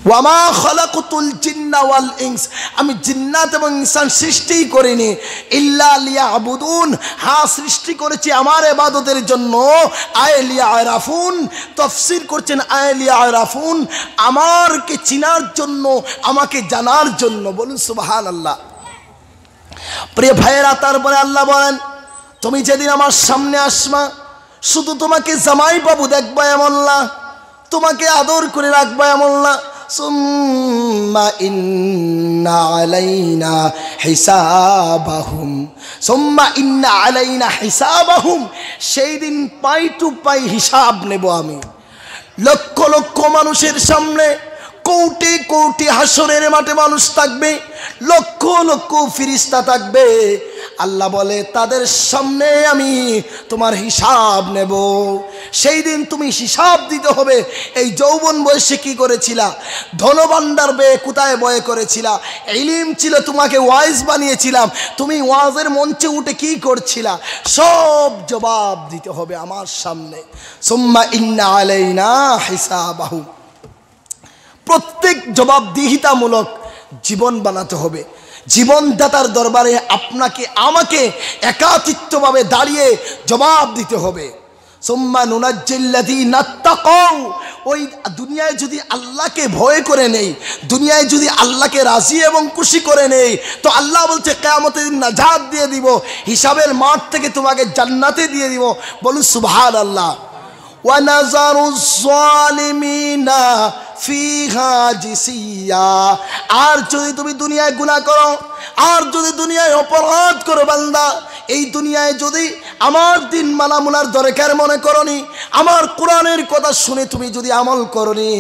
ওয়ামা খালাকুতুল জিন্না ওয়াল ইনস, আমি জিন্নাত এবং ইনসান সৃষ্টি করিনি ইল্লা লিয়াবুদুন, হ্যাঁ সৃষ্টি করেছি আমার ইবাদতের জন্য। আয় লিয়ারাফুন, তাফসীর করছেন আয় লিয়ারাফুন, আমাকে চিনার জন্য, আমাকে জানার জন্য। বলুন সুবহানাল্লাহ। প্রিয় ভাইয়েরা, তারপরে আল্লাহ বলেন তুমি যেদিন আমার সামনে আসবা শুধু তোমাকে জামাই বাবু দেখবা এমন না, তোমাকে আদর করে রাখবা এমন না। সুম্মা ইন্না আলাইনা হিসাবাহুম, সুম্মা ইন্না আলাইনা হিসাবাহুম, সেই দিন পাই টু পাই হিসাব নেব আমি। লক্ষ লক্ষ মানুষের সামনে, কোটি কোটি হাসরের মাঠে মানুষ থাকবে, লক্ষ লক্ষ ফেরেশতা থাকবে। আল্লাহ বলে তাদের সামনে আমি তোমার হিসাব নেব। সেই দিন তুমি হিসাব দিতে হবে। এই যৌবন বয়সে কি করেছিলা? ধনভাণ্ডার বেয়ে কোথায় বয়ে করেছিলা? ইলম ছিল, তোমাকে ওয়াইজ বানিয়েছিলাম, তুমি ওয়াজের মঞ্চে উঠে কি করছিলা? সব জবাব দিতে হবে আমার সামনে। সুম্মা ইন্না আলাইনা হিসাবাহুম, প্রত্যেক জবাবদিহিতামূলক জীবন বানাতে হবে। জীবনদাতার দরবারে আপনাকে আমাকে একাকিত্বভাবে দাঁড়িয়ে জবাব দিতে হবে। সুম্মা নুনাজ্জিল্লাযীনা তাকাউ, ওই দুনিয়ায় যদি আল্লাহকে ভয় করে নেই, দুনিয়ায় যদি আল্লাহকে রাজি এবং খুশি করে নেই, তো আল্লাহ বলছে কিয়ামতের দিন নাজাত দিয়ে দিব, হিসাবের মাঠ থেকে তোমাকে জান্নাতে দিয়ে দিব। বলুন সুবহানাল্লাহ। ওয়া নাযারুজ যালিমিনা ফিহা জিসিয়া, আর যদি তুমি দুনিয়ায় গুনাহ করো, আর যদি দুনিয়ায় অপরাধ করো বান্দা, এই দুনিয়ায় যদি আমার দিন মানামুনার দরকার মনে করনি, আমার কোরআনের কথা শুনে তুমি যদি আমল করনি,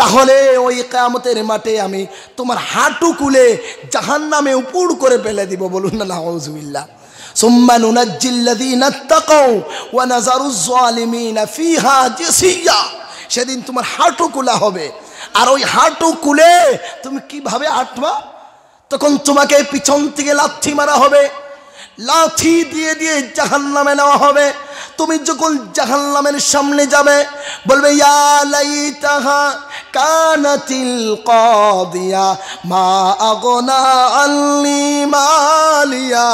তাহলে ওই কিয়ামতের মাঠে আমি তোমার হাঁটু কুলে জাহান্নামে উপুড় করে ফেলে দিব। বলুন না নাউযুবিল্লাহ। সুম্মা নুনাজ্জিল্লাযীনা তাকাউ ওয়া নাযারুজ যালিমিনা ফিহা জিসিয়া, সেদিন তোমার হাঁটু কুলা হবে। আর ওই হাঁটু কুলে তুমি কিভাবে হাঁটবা? তখন তোমাকে পিছন থেকে লাথি মারা হবে, লাথি দিয়ে দিয়ে জাহান্নামে নেওয়া হবে। তুমি যখন জাহান্নামের সামনে যাবে বলবে ইয়া লাইতাহা কানাতিল কাদিয়া মা আগনা আল্লি মালিয়া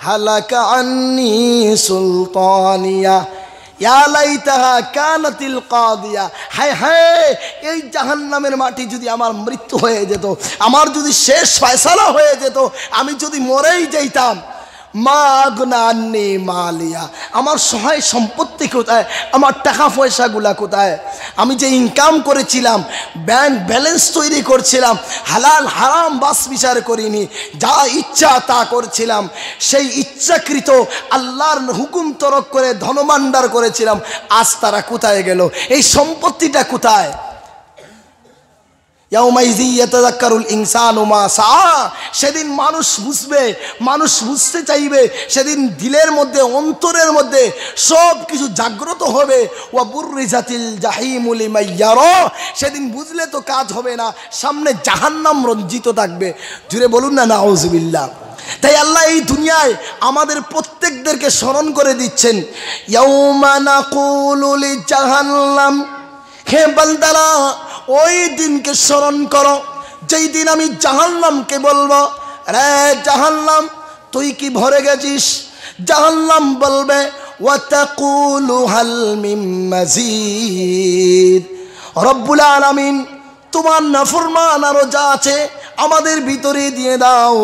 হালাকা আন্নি সুলতানিয়া। ইয়া লাইতাহা কানাতিল কাদিয়া, হায় হায় এই জাহান্নামের মাটি যদি আমার মৃত্যু হয়ে যেত, আমার যদি শেষ ফয়সালা হয়ে যেত, আমি যদি মরেই যাইতাম। মা আগনা আন্নি মালিয়া, আমার সহায় সম্পত্তি কোথায়? আমার টাকা পয়সাগুলা কোথায়? আমি যে ইনকাম করেছিলাম, ব্যাংক ব্যালেন্স তৈরি করছিলাম, হালাল হারাম বাস বিচার করিনি, যা ইচ্ছা তা করছিলাম, সেই ইচ্ছাকৃত আল্লাহর হুকুম তরক করে ধনভাণ্ডার করেছিলাম, আজ তারা কোথায় গেল? এই সম্পত্তিটা কোথায়? ইয়াউমাইযি ইয়াতাযাক্কারুল ইনসানু মা সাআ, সেদিন মানুষ বুঝবে, মানুষ বুঝতে চাইবে, সেদিন দিলের মধ্যে অন্তরের মধ্যে সব কিছু জাগ্রত হবে। ওয়া বুররিজাতিল জাহিমু লিমান ইয়ারা, সেদিন বুঝলে তো কাজ হবে না, সামনে জাহান্নাম রঞ্জিত থাকবে। জুড়ে বলুন না নাউযুবিল্লাহ। তাই আল্লাহ এই দুনিয়ায় আমাদের প্রত্যেকদেরকে স্মরণ করে দিচ্ছেন, ইয়াউমা নাকুলু লিজাহান্নাম, হে বান্দারা ওই দিনকে স্মরণ করো যেই দিন আমি জাহান্নামকে বলবো, রে জাহান্নাম তুই কি ভরে গেছিস? জাহান্নাম বলবে ওয়া তাকুলু হাল মিন মাজিদ, রব্বুল আলামিন তোমার নাফরমান আরো যা আছে আমাদের ভিতরে দিয়ে দাও।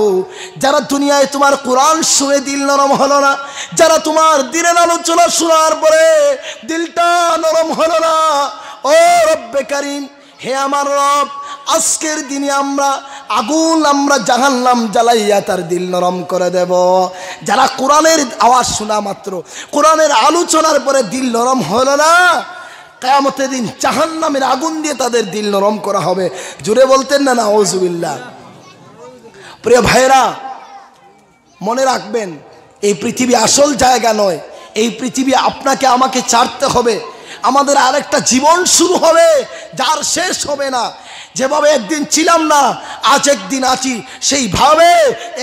যারা দুনিয়ায় তোমার কোরআন শুনে দিল নরম হলো না, যারা তোমার দিনের আলোচনা শোনার পরে দিলটা নরম হলো না, ও রব্বে কারীম, হে আমার রব, আজকের দিনে আমরা আগুন, আমরা জাহান্নাম জ্বালাইয়া তার দিল নরম করে দেব। যারা কোরআনের আওয়াজ শোনা মাত্র, কোরআনের আলোচনার পরে দিল নরম হলো না, কিয়ামতের দিন জাহান্নামের আগুন দিয়ে তাদের দিল নরম করা হবে। জুড়ে বলতেন না নাউযুবিল্লাহ। প্রিয় ভাইরা, মনে রাখবেন এই পৃথিবী আসল জায়গা নয়। এই পৃথিবী আপনাকে আমাকে ছাড়তে হবে। আমাদের আরেকটা জীবন শুরু হবে যার শেষ হবে না। যেভাবে একদিন ছিলাম না, আজ একদিন আছি, সেইভাবে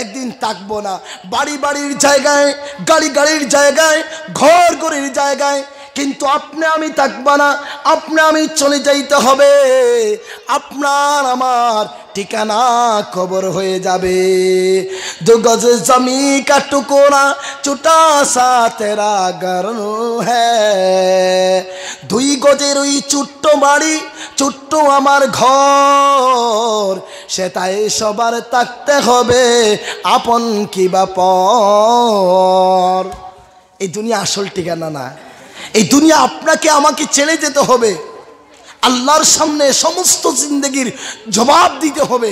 একদিন থাকবো না। বাড়ি বাড়ির জায়গায়, গাড়ি গাড়ির জায়গায়, ঘর ঘরের জায়গায় কিন্তু আপনি আমি থাকব না, আপনি আমি চলে যাইতে হবে, আপনার আমার ঠিকানা খবর হয়ে যাবে। দু গজ জমি কা টুকরা ছোটা সা তেরা ঘর হ্যায়, 2 গজের ওই ছোট্ট বাড়ি, ছোট্ট আমার ঘর, সেটাই সবার থাকতে হবে, আপন কি বা পর। এই দুনিয়া আসল ঠিকানা না, এই দুনিয়া আপনাকে আমাকে ছেড়ে যেতে হবে, আল্লাহর সামনে সমস্ত জিন্দেগির জবাব দিতে হবে।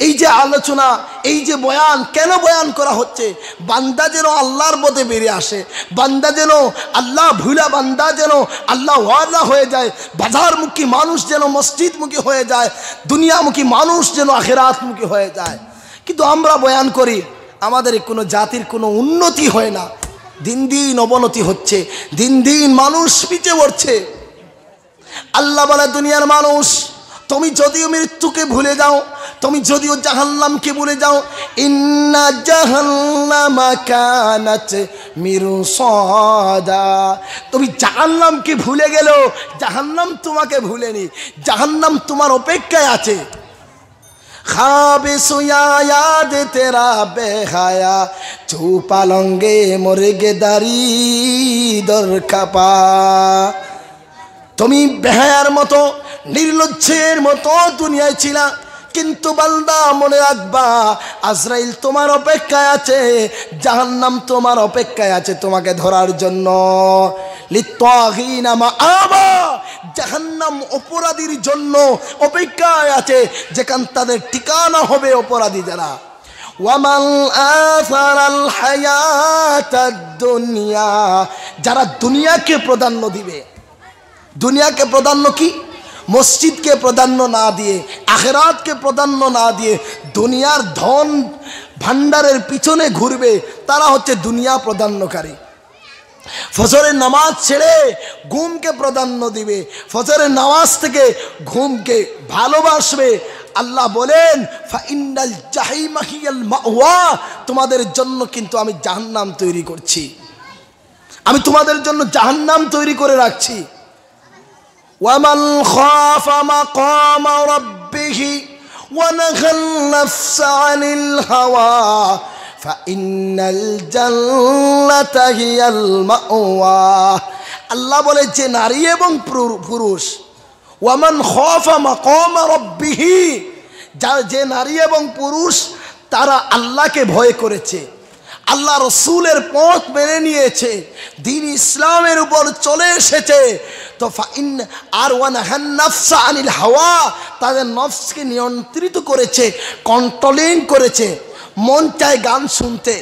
এই যে আলোচনা, এই যে বয়ান, কেন বয়ান করা হচ্ছে? বান্দা যেন আল্লাহর পথে বেরিয়ে আসে, বান্দা যেন আল্লাহ ভুলা, বান্দা যেন আল্লাহ ওয়ালা হয়ে যায়, বাজারমুখী মানুষ যেন মসজিদমুখী হয়ে যায়, দুনিয়ামুখী মানুষ যেন আখিরাতমুখী হয়ে যায়। কিন্তু আমরা বয়ান করি, আমাদের কোনো জাতির কোনো উন্নতি হয় না, দিন দিন অবনতি হচ্ছে, দিন দিন মানুষ পিছিয়ে পড়ছে। আল্লাহ বলে, দুনিয়ার মানুষ, তুমি যদিও মৃত্যুকে ভুলে যাও, তুমি যদিও জাহান্নামকে ভুলে যাও, ইন্না জাহান্নামা কানাত মিরসাদা, তুমি জাহান্নামকে ভুলে গেলেও জাহান্নাম তোমাকে ভুলেনি, জাহান্নাম তোমার অপেক্ষায় আছে। খাবে সোয়া याद तेरा बेहाया, छुपा लंगे मुर्गे दारी दर खापा। তুমি বেহায়ার মতো, নির্লজ্জের মতো দুনিয়ায় ছিলা, কিন্তু বান্দা মনে রাখবা, আজরাইল তোমার অপেক্ষায় আছে, জাহান্নাম তোমার অপেক্ষায় আছে তোমাকে ধরার জন্য। লিত্তাগিনা মাআবা, জাহান্নাম অপরাধীর জন্য অপেক্ষায় আছে, যেখান তাদের ঠিকানা হবে অপরাধী যারা। ওয়ামাল আসারাল হায়াতাদ দুনিয়া, যারা দুনিয়াকে প্রাধান্য দিবে, দুনিয়াকে প্রাধান্য কি? মসজিদকে প্রাধান্য না দিয়ে, আখিরাতকে প্রাধান্য না দিয়ে দুনিয়ার ধন ভান্ডারের পিছনে ঘুরবে, তারা হচ্ছে দুনিয়া প্রাধান্যকারী। ফজরের নামাজ ছেড়ে ঘুমকে প্রাধান্য দিবে, ফজরের নামাজ থেকে ঘুমকে ভালোবাসবে। আল্লাহ বলেন, ফাইনাল জাহিমা হিয়াল মাওয়া, তোমাদের জন্য কিন্তু আমি জাহান্নাম তৈরি করছি, আমি তোমাদের জন্য জাহান্নাম তৈরি করে রাখছি। ومن خاف مقام ربه ونهى النفس عن الهوى فإن الجنة هي المأوى। আল্লাহ বলে, যে নারী এবং পুরুষ, ওয়ামান খাফা মাকাম রাব্বিহি, যে নারী এবং পুরুষ তারা আল্লাহকে ভয় করেছে, আল্লাহ রসুলের পথ মেনে নিয়েছে, দ্বীন ইসলামের উপর চলে এসেছে, তো ফাইন আর ওয়ানাহান নাফসা আনিল হাওয়া, তাদের নফসকে নিয়ন্ত্রিত করেছে, কন্ট্রোলিং করেছে। মন চায় গান শুনতে,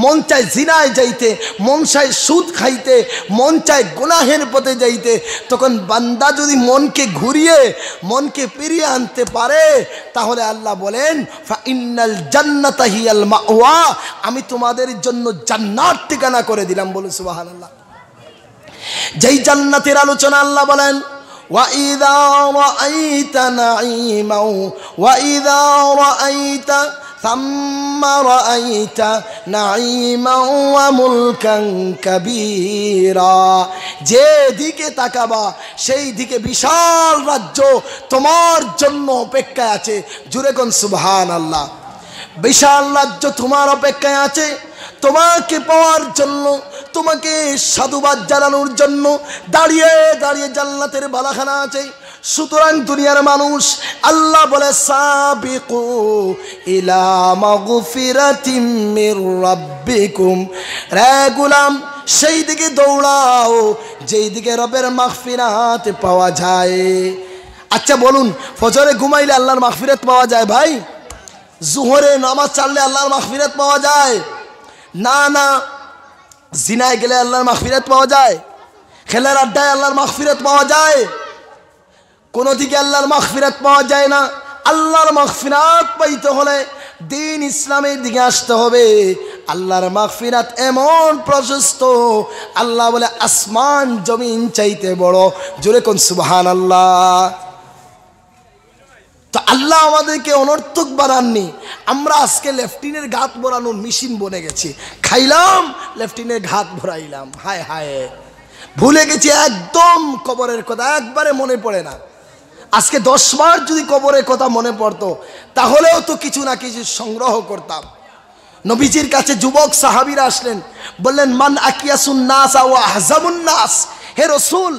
মন চায় জিনায় যাইতে, মন চায় সুদ খাইতে, মন চায় গুনাহের পথে যাইতে, তখন বান্দা যদি মনকে ঘুরিয়ে মনকে ফিরিয়ে আনতে পারে, তাহলে আল্লাহ বলেন, ফাইনাল জান্নাতা হিয়াল মাওয়া, আমি তোমাদের জন্য জান্নাত ঠিকানা করে দিলাম। বলুন সুবহানাল্লাহ। যেই জান্নাতের আলোচনা আল্লাহ বলেন, ওয়াইদা রাআইতা নাঈমা ওয়াইদা রাআইতা থাম্মা রাআইতা নাঈমা ওয়া মুলকান কাবীরা, যে দিকে তাকাবা সেই দিকে বিশাল রাজ্য তোমার জন্য অপেক্ষায় আছে। জুড়ে কোন সুবহানাল্লাহ। বিশাল রাজ্য তোমার অপেক্ষায় আছে, তোমাকে পাওয়ার জন্য, তোমাকে সাধুবাদ জানানোর জন্য দাঁড়িয়ে দাঁড়িয়ে জান্নাতের বালাখানা আছে। সুতরাং দুনিয়ার মানুষ, আল্লাহ বলে, সাবিকু ইলা মাগফিরাতিম মির রাব্বিকুম, রে গোলাম সেই দিকে দৌড়াও যেই দিকে রবের মাগফিরাত পাওয়া যায়। আচ্ছা বলুন, ফজরে ঘুমাইলে আল্লাহর মাগফিরাত পাওয়া যায় ভাই? জোহরে নামাজ চাললে আল্লাহর মাগফিরাত পাওয়া যায়? না না। জিনায় গেলে আল্লাহর মাগফিরাত পাওয়া যায়? খেলার আড্ডায় আল্লাহর মাগফিরাত পাওয়া যায়? কোনো দিকে আল্লাহর মাগফিরাত পাওয়া যায় না। আল্লাহর মাগফিরাত পাইতে হলে দিন ইসলামের দিকে আসতে হবে। আল্লাহর মাগফিরাত এমন প্রশস্ত, আল্লাহ বলে আসমান জমিন চাইতে বড়। জোরে কোন সুবহানাল্লাহ। তো আল্লাহ আমাদেরকে অনর্থক বানাননি। আমরা আজকে লেফটিনের ঘাত ভরানোর মেশিন বনে গেছি। খাইলাম, লেফটিনের ঘাত ভরাইলাম। হায় হায়, ভুলে গেছি একদম কবরের কথা, একবারে মনে পড়ে না। আজকে 10 বার যদি কবরের কথা মনে পড়তো তাহলেও তো কিছু না কিছু সংগ্রহ করতাম। নবীজির কাছে যুবক সাহাবীরা আসলেন, বললেন মান আকিয়াসুন নাস ওয়া আহজাবুন নাস, হে রাসূল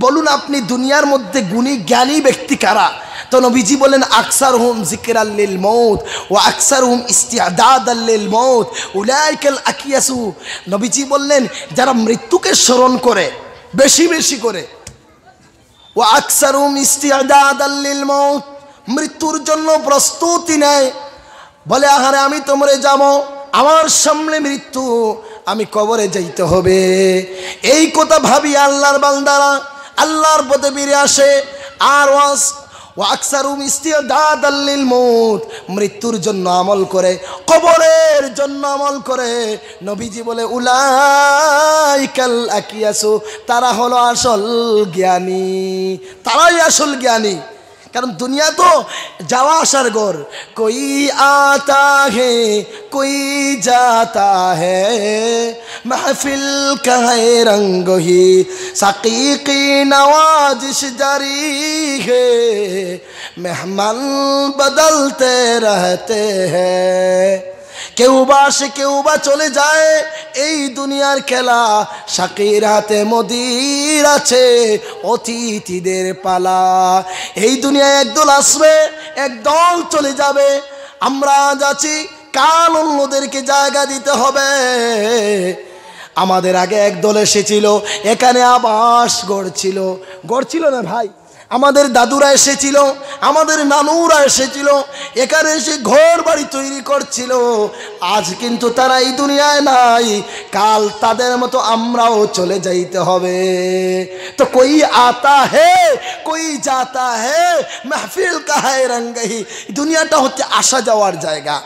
বলুন আপনি দুনিয়ার মধ্যে গুণী জ্ঞানী ব্যক্তি কারা? তো নবীজি বলেন আকসারহুম যিকরাল লিল মউত ওয়া আকসারহুম ইস্তিআদাদাল লিল মউত উলাইকাল আকিয়াসু। নবীজি বললেন যারা মৃত্যুকে স্মরণ করে বেশি বেশি করে, ওয়া আকসারহুম ইস্তিআদাদাল লিল মউত, মৃত্যুর জন্য প্রস্তুতি নেয়। বলে আহারে আমি তো মরে যাব, আমার সামনে মৃত্যু, আমি কবরে যাইতে হবে। এই কথা ভাবি আল্লাহর বান্দারা আল্লাহর পথে ফিরে আসে। আর ওয়াকসারুম ইস্তিদাদাল লিল মউত, মৃত্যুর জন্য আমল করে, কবরের জন্য আমল করে। নবীজি বলে উলাইকাল আকিয়াসু, তারা হলো আসল জ্ঞানী, তারাই আসল জ্ঞানী। কারণ দুনিয়া তো যাওয়া আসার ঘর, কই আতা হে কই যাতা হে, महफिल का है रंग ही साकी की नवाजिश जारी है, मेहमान बदलते रहते हैं। কেউ বা আসে কেউ বা চলে যায়, এই দুনিয়ার খেলা। শাকির হাতে মদির আছে, অতিথিদের পালা। এই দুনিয়ায় একদল আসবে একদল চলে যাবে। আমরা আজ আছি, কাল অন্যদেরকে জায়গা দিতে হবে। আমাদের আগে একদল এসেছিল, এখানে আবাস গড়ছিল না ভাই? আমাদের দাদুরা এসেছিল, আমাদের নানুরা এসেছিল, এখানে এসে ঘর বাড়ি তৈরি করছিল। আজ কিন্তু তারা এই দুনিয়ায় নাই, কাল তাদের মতো আমরাও চলে যাইতে হবে। তো কই আতা হে কই যাতা হে, মাহফিল কা হ্যায় রঙ্গহি। দুনিয়াটা হচ্ছে আসা যাওয়ার জায়গা।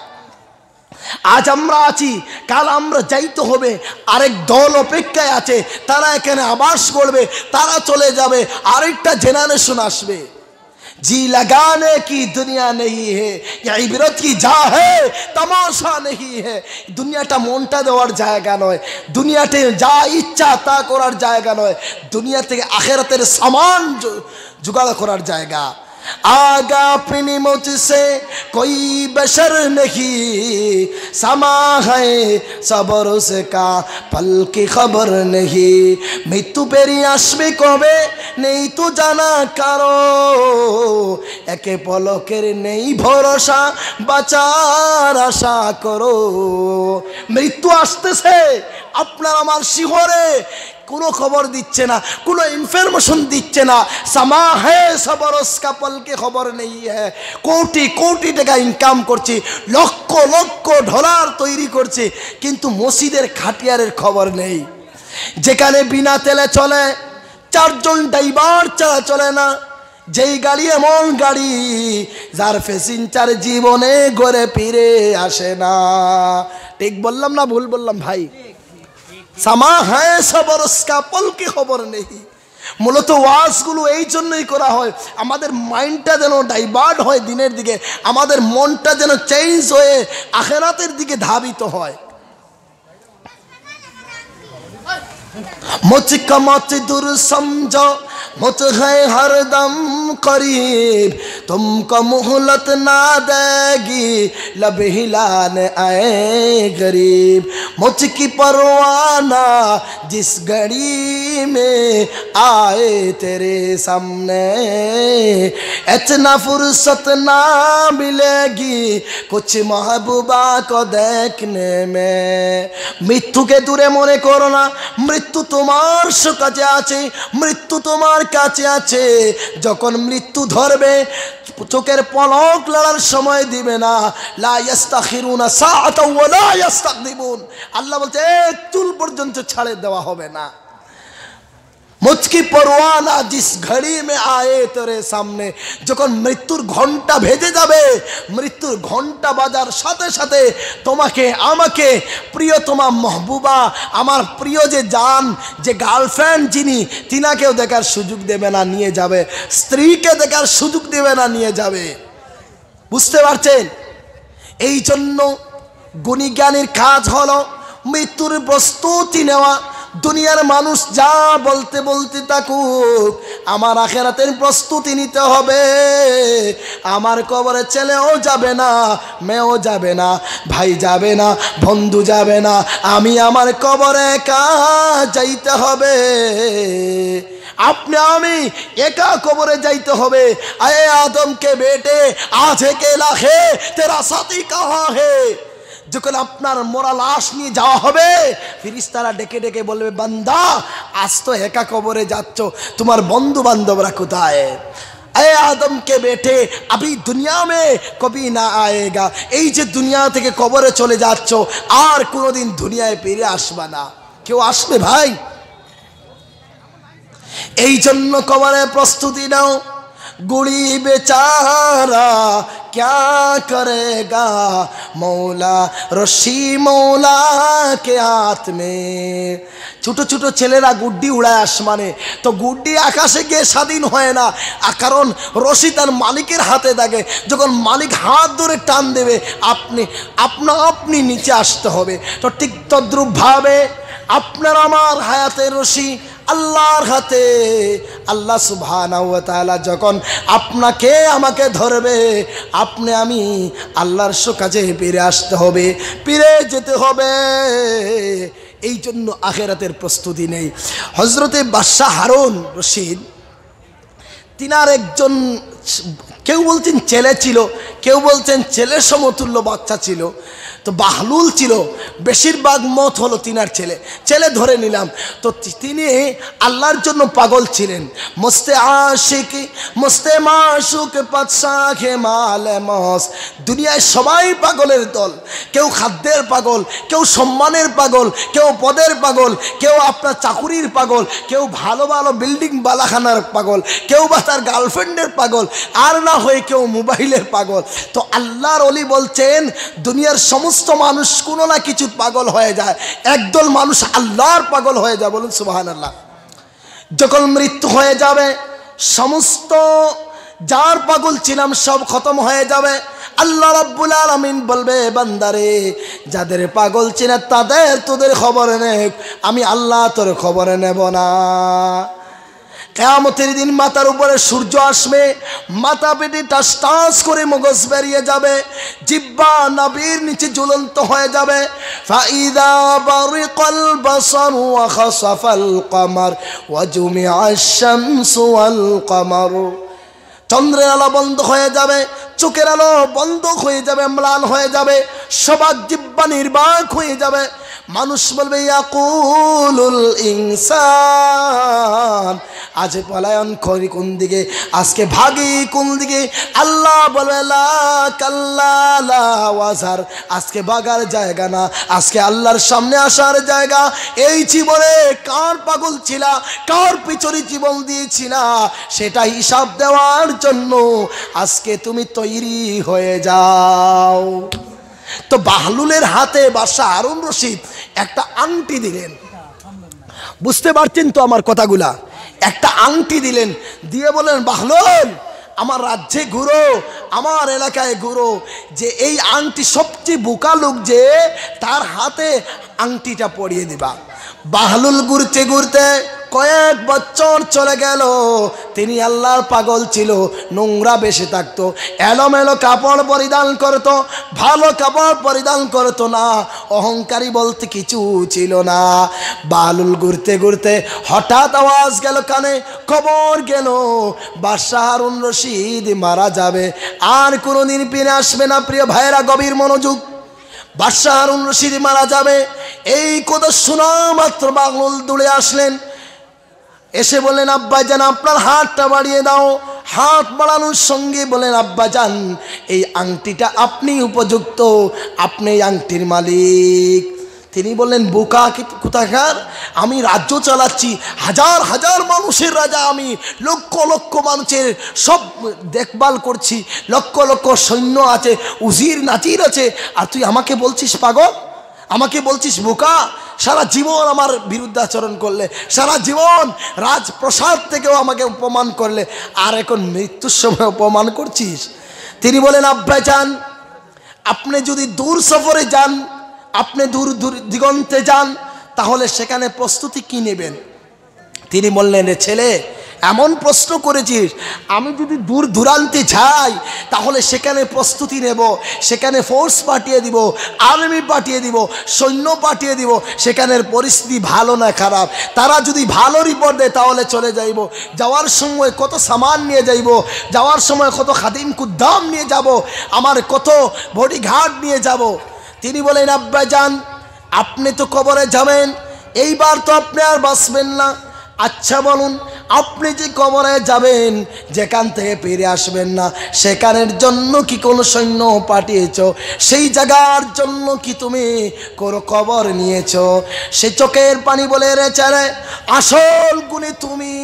আজ আমরা আছি, কাল আমরা যাইতে হবে। আরেক দল অপেক্ষায় আছে, তারা এখানে আবাস করবে, তারা চলে যাবে, আরেকটা জেনারেশন আসবে। जी लगाने की दुनिया नहीं है, ये इबरत की जा है, तमाशा नहीं है। দুনিয়াটা মনটা দেওয়ার জায়গা নয়, দুনিয়াতে যা ইচ্ছা তা করার জায়গা নয়, দুনিয়া থেকে আখিরাতের সামান জোগাড় করার জায়গা। आगा अपनी मौत से कोई बशर नहीं, समा है सबर उसका पल की खबर नहीं। मृत्यु पेरी आसबे कबे नहीं तो जाना कारो, एके पलकेर नहीं भरोसा बाचार आशा करो। मृत्यु আসতেছে আপনার আমার শিহরে, কোনো খবর দিচ্ছে না, কোনো ইনফরমেশন দিচ্ছে না। সামা হে সবরস কা পলকে খবর নেই হ্যাঁ। কোটি কোটি টাকা ইনকাম করছি, লক্ষ লক্ষ ডলার তৈরি করছে, কিন্তু মসজিদের খাটিয়ারের খবর নেই। যেখানে বিনা তেলে চলে, 4 জন ড্রাইভার ছাড়া চলে না, যেই গাড়ি এমন গাড়ি যার প্যাসেঞ্জার জীবনে ঘরে ফিরে আসে না। ঠিক বললাম না ভুল বললাম ভাই? সামা হ্যাঁ সবরস কা পল কি খবর নেই। মূলত ওয়াজগুলো এই জন্যই করা হয়, আমাদের মাইন্ডটা যেন ডাইভার্ট হয় দিনের দিকে, আমাদের মনটা যেন চেঞ্জ হয়ে আখিরাতের দিকে ধাবিত হয়। मुझको मत दूर समझो, मुझ है हरदम करीब, तुमको मोहलत ना देगी लब हिलाने आए गरीब। मुझकी परवाना जिस घड़ी में आए तेरे सामने, इतना फुर्सत ना मिलेगी कुछ महबूबा को देखने में। মৃত্যুকে দূরে মনে করো না, মৃত্যু তোমার কাছে আছে, মৃত্যু তোমার কাছে আছে। যখন মৃত্যু ধরবে চোখের পলক লড়ার সময় দিবে না। লা ইস্তাখিরুনা সাআতাও ওয়া লা ইস্তাকদিমুন, আল্লাহ বলছে এক চুল পর্যন্ত ছাড়ে দেওয়া হবে না। মুঝকি পরওয়ানা জিস ঘড়ি মে আয়ে তেরে সামনে, যখন মৃত্যুর ঘন্টা ভেজে যাবে, মৃত্যুর ঘন্টা বাজার সাথে সাথে তোমাকে আমাকে প্রিয়তমা মাহবুবা, আমার প্রিয় যে জান, যে গার্লফ্রেন্ড যিনি, তিনাকেও দেখার সুযোগ দেবে না, নিয়ে যাবে। স্ত্রীকে দেখার সুযোগ দেবে না, নিয়ে যাবে। বুঝতে পারছেন? এই জন্য গুণী জ্ঞানীর কাজ হলো মৃত্যুর প্রস্তুতি নেওয়া। দুনিয়ার মানুষ যা বলতে বলতে থাকুক, আমার আখিরাতের প্রস্তুতি নিতে হবে। আমার কবরে ছেলেও যাবে না, মেয়েও যাবে না, ভাই যাবে না, বন্ধু যাবে না, আমি আমার কবরে একা যাইতে হবে। আপনি আমি একা কবরে যাইতে হবে। আয়ে আদম के बेटे आज है के लाखे तेरा साथी कहाँ है। যখন আপনার মরা লাশ নিয়ে যাওয়া হবে, ফেরেশতারা ডেকে ডেকে বলবে, বান্দা আজ তো একা কবরে যাচ্ছ, তোমার বন্ধু বান্ধবরা কোথায়? এ আদম के बेटे अभी दुनिया में कभी ना आएगा। এই যে দুনিয়া থেকে কবরে চলে যাচ্ছ, আর কোনোদিন দুনিয়ায় ফিরে আসবে না। কেউ আসবে ভাই? এই জন্য কবরে প্রস্তুতি নাও। गुड़ी बेचारा क्या करेगा, मौला रशी मौला के हाथ में। ছোট ছোট ছেলেরা গুড্ডি উড়ায় আসমানে, তো গুড্ডি আকাশে গিয়ে স্বাধীন হয় না, কারণ রশি তার মালিকের হাতে থাকে। যখন মালিক হাত ধরে টান দেবে, আপনি নিচে আসতে হবে। তো ঠিক তদ্রূপভাবে আপনার আমার হায়াতের রশি আল্লাহর হাতে। আল্লাহ সুবহানাহু ওয়া তাআলা যখন আপনাকে আমাকে ধরবে, আপনি আমি আল্লাহর কাছে ফিরে আসতে হবে, ফিরে যেতে হবে। এই জন্য আখিরাতের প্রস্তুতি নেই। হযরতে বাদশাহ হারুন রশিদ, তিনার একজন, কেউ বলছেন ছেলে ছিল, কেউ বলছেন ছেলের সমতুল্য বাচ্চা ছিল। তো বাহলুল ছিল, বেশিরভাগ মত হলো তিনার ছেলে, ছেলে ধরে নিলাম। তো তিনি আল্লাহর জন্য পাগল ছিলেন। মস্তে আশিক মস্তে মাশুক পাতশাহে মালে মস। দুনিয়ায় সবাই পাগলের দল। কেউ খাদ্যের পাগল, কেউ সম্মানের পাগল, কেউ পদের পাগল, কেউ আপনার চাকুরির পাগল, কেউ ভালো ভালো বিল্ডিং বালাখানার পাগল, কেউ বা তার গার্লফ্রেন্ডের পাগল, আর না হয়ে কেউ মোবাইলের পাগল। তো আল্লাহর ওলি বলছেন, দুনিয়ার সমস্ত মানুষ কোনো না কিছু পাগল হয়ে যায়, একদল মানুষ আল্লাহর পাগল হয়ে যায়। বলুন সুবহানাল্লাহ। যখন মৃত্যু হয়ে যাবে, সমস্ত যার পাগল ছিলাম সব খতম হয়ে যাবে। আল্লাহ রাব্বুল আলামিন বলবে, বান্দারে যাদের পাগল ছিল তাদের তোদের খবর নে, আমি আল্লাহ তোর খবর নেব না। কিয়ামতের দিন মাথার উপরে সূর্য আসবে, মাথা পেটে টাস টাস করে মগজ বেরিয়ে যাবে, জিহ্বা নাভির নিচে ঝুলন্ত হয়ে যাবে। ফাইদা বারিকাল বাসার ওয়া খাসাফাল কমার ওয়া জুমিআশ শামসু ওয়াল কমার। চন্দ্রের আলো বন্ধ হয়ে যাবে, চোখের আলো বন্ধ হয়ে যাবে, ম্লান হয়ে যাবে, সবার জিহ্বা নির্বাক হয়ে যাবে। মানুষ বলবে, ইয়াকুলুল ইনসান, আজ পলায়ন করি কোন দিকে, আজকে ভাগি কোন দিকে? আল্লাহ বলবে, লা কাল্লা লা ওয়াজার, আজকে ভাগার জায়গা না, আজকে আল্লাহর সামনে আসার জায়গা। এই জীবনে কার পাগল ছিলা, কার পিছনে জীবন দিয়েছিলা, সেটা হিসাব দেওয়ার জন্য আজকে তুমি তৈরি হয়ে যাও। তো বাহলুলের হাতে বাদশাহ হারুন রশিদ একটা আংটি দিলেন। বুঝতে পারছেন তো আমার কথাগুলা? একটা আংটি দিলেন, দিয়ে বলেন, বাহলুল আমার রাজ্যে ঘুরো, আমার এলাকায় ঘুরো, যে এই আংটি সবচেয়ে বোকা লোক যে তার হাতে আংটিটা পরিয়ে দিবা। বাহলুল ঘুরতে ঘুরতে কয়েক বছর চলে গেল। তিনি আল্লাহর পাগল ছিল, নোংরা বেশি থাকতো, এলোমেলো কাপড় পরিধান করতো, ভালো কাপড় পরিধান করতো না, অহংকারী বলতে কিছু ছিল না। বাহলুল ঘুরতে ঘুরতে হঠাৎ আওয়াজ গেল কানে, খবর গেল বাদশাহ হারুন রশিদ মারা যাবে, আর কোনোদিন ফিরে আসবে না। প্রিয় ভাইয়েরা, গভীর মনোযোগ। বাদশাহ হারুন রশিদ মারা যাবে, এই কথা শোনা মাত্র বাহলুল দৌড়ে আসলেন, এসে বললেন, আব্বাজান আপনার হাতটা বাড়িয়ে দাও। হাত বাড়ানোর সঙ্গে বলেন, আব্বাজান এই আংটিটা আপনি উপযুক্ত, আপনি এই আংটির মালিক। তিনি বললেন, বোকা কোথাকার, আমি রাজ্য চালাচ্ছি, হাজার হাজার মানুষের রাজা আমি, লক্ষ লক্ষ মানুষের সব দেখভাল করছি, লক্ষ লক্ষ সৈন্য আছে, উজির নাজির আছে, আর তুই আমাকে বলছিস পাগল, আমাকে বলছিস বোকা। সারা জীবন আমার বিরুদ্ধে আচরণ করলে, সারা জীবন রাজপ্রসাদ থেকেও আমাকে অপমান করলে, আর এখন মৃত্যুর সময় অপমান করছিস। তিনি বলেন, আব্বাজান আপনি যদি দূর সফরে যান, আপনি দূর দূর দিগন্তে যান, তাহলে সেখানে প্রস্তুতি কি নেবেন? তিনি বললেন, রে ছেলে, এমন প্রশ্ন করেছিস, আমি যদি দূর দূরান্তে যাই তাহলে সেখানে প্রস্তুতি নেব, সেখানে ফোর্স পাঠিয়ে দিব, আর্মি পাঠিয়ে দিব, সৈন্য পাঠিয়ে দিব, সেখানের পরিস্থিতি ভালো না খারাপ, তারা যদি ভালো রিপোর্ট দেয় তাহলে চলে যাইব, যাওয়ার সময় কত সামান নিয়ে যাইব, যাওয়ার সময় কত খাদিম কুদ্দাম নিয়ে যাব, আমার কত বডিগার্ড নিয়ে যাব। তিনি বলেন, আব্বা যান, আপনি তো কবরে যাবেন, এইবার তো আপনি আর বাঁচবেন না। আচ্ছা বলুন, আপনি যে কবরে যাবেন, যেখান থেকে ফিরে আসবেন না, সেখানের জন্য কি কোনো সৈন্য পাঠিয়েছ? সেই জায়গার জন্য কি তুমি কোনো খবর নিয়েছ? সে চোখের পানি বলে, রে ছেলে, আসল গুণী তুমি,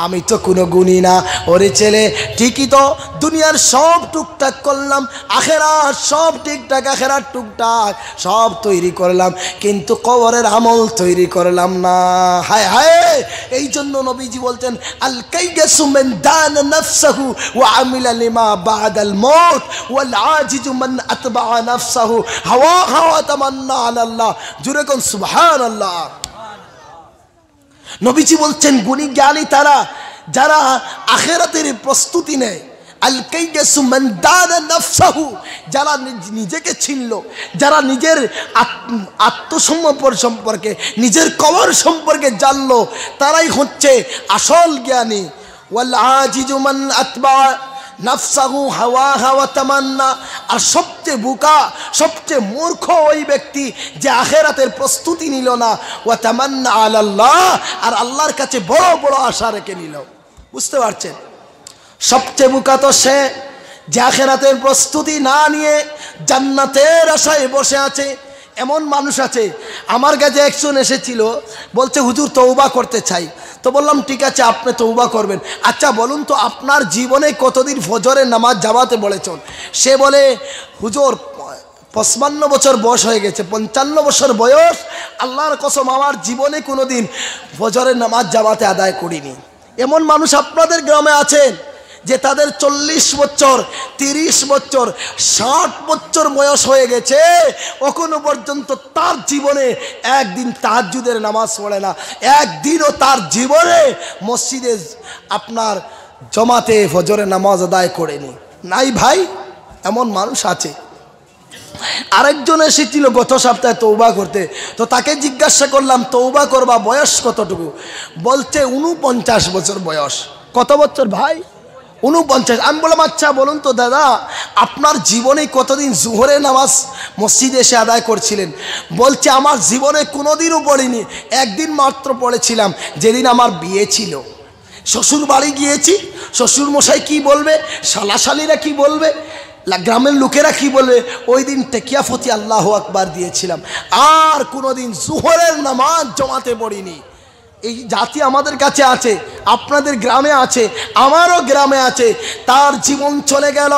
আমি তো কোনো গুণী না। ওরে ছেলে, ঠিকই তো দুনিয়ার সব টুকটাক করলাম, আখেরাত সব ঠিকঠাক, আখেরাত টুকটাক সব তৈরি করলাম, কিন্তু কবরের আমল তৈরি করলাম না। হায় হায়, এই জন্য নবীজি বলছেন, আল কাইয়াসু মান দানা নাফসাহু ওয়া আমিলা লিমা বাদাল মউত ওয়াল আজিজু মান আতবা নাফসাহু হাওয়াহা ওয়া তামান্না আলাল্লাহ। জুরে কোন সুবহানাল্লাহ। নবীজি বলছেন, গুণী জ্ঞানী তারা যারা আখিরাতের প্রস্তুতি নেয়। আল কাইয়াসু মান দানা নাফসাহু, যারা নিজেকে চিনল, যারা নিজের আত্মসমর্পণ সম্পর্কে, নিজের কবর সম্পর্কে জানলো, তারাই হচ্ছে আসল জ্ঞানী। ওয়াল আজিজু মান আতবা নাফসাহু হাওয়াহা ওয়া তামান্না, আর সবচেয়ে বোকা, সবচেয়ে মূর্খ ওই ব্যক্তি যে আখিরাতের প্রস্তুতি নিল না, ওয়া তামান্না আলাল্লাহ, আর আল্লাহর কাছে বড় বড় আশা রেখে নিল। বুঝতে পারছেন? সবচেয়ে বোকা তো সে যে আখিরাতের প্রস্তুতি না নিয়ে জান্নাতের আশায় বসে আছে। এমন মানুষ আছে, আমার কাছে একজন এসেছিল, বলছে, হুজুর তওবা করতে চাই। তো বললাম, ঠিক আছে, আপনি তওবা করবেন। আচ্ছা বলুন তো, আপনার জীবনে কতদিন ফজরের নামাজ জামাতে পড়েছেন? সে বলে, হুজুর 55 বছর বয়স হয়ে গেছে, 55 বছর বয়স, আল্লাহর কসম আমার জীবনে কোনোদিন ফজরের নামাজ জামাতে আদায় করিনি। এমন মানুষ আপনাদের গ্রামে আছেন যে তাদের 40 বছর, 30 বছর, 60 বছর বয়স হয়ে গেছে, এখনো পর্যন্ত তার জীবনে একদিন তাহাজ্জুদের নামাজ পড়ে না, একদিনও তার জীবনে মসজিদে আপনার জমাতে ফজরের নামাজ আদায় করেনি। নাই ভাই, এমন মানুষ আছে। আরেকজন এসেছিল গত সপ্তাহে তওবা করতে, তো তাকে জিজ্ঞাসা করলাম, তওবা করবা বয়স কতটুকু? বলছে 49 বছর বয়স। কত বছর ভাই? 49। আমি বললাম, আচ্ছা বলুন তো দাদা, আপনার জীবনে কতদিন জোহরের নামাজ মসজিদে এসে আদায় করছিলেন? বলছে, আমার জীবনে কোনোদিনও পড়িনি, একদিন মাত্র পড়েছিলাম, যেদিন আমার বিয়ে ছিল। শ্বশুর বাড়ি গিয়েছি, শ্বশুর মশাই কি বলবে, শালাশালিরা কি বলবে, গ্রামের লোকেরা কি বলবে, ওই দিন টেকিয়াফতি আল্লাহু আকবার দিয়েছিলাম, আর কোনোদিন জোহরের নামাজ জমাতে পড়িনি। এই জাতি আমাদের কাছে আছে, আপনাদের গ্রামে আছে, আমারও গ্রামে আছে। তার জীবন চলে গেল,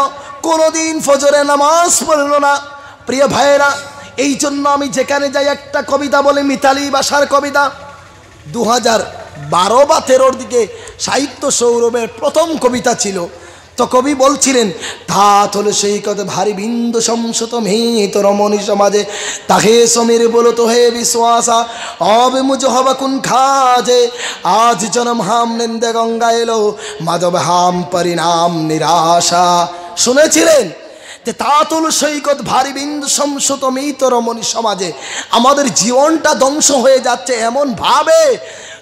কোনোদিন ফজরের নামাজ পড়ল না। প্রিয় ভাইয়েরা, এই জন্য আমি যেখানে যাই একটা কবিতা বলে, মিতালি ভাষার কবিতা, 2012 বা 13 দিকে সাহিত্য সৌরভের প্রথম কবিতা ছিল। তো কবি বলছিলেন, ধাত হলো সেই কত ভারী বিন্দু সংসত মেহিত রমণী সমাজে, তাহে সমীর বলো তো হে বিশ্বাসা অবে মুজ হবা কোন খাজে, আজ জনম হাম নিন্দে গঙ্গা এলো মাধব হাম পরিণাম নিরাশা। শুনেছিলেন? তাতুল সৈকত ভারী বিন্দু সংসত মেহিত রমণী সমাজে, আমাদের জীবনটা ধ্বংস হয়ে যাচ্ছে এমন ভাবে,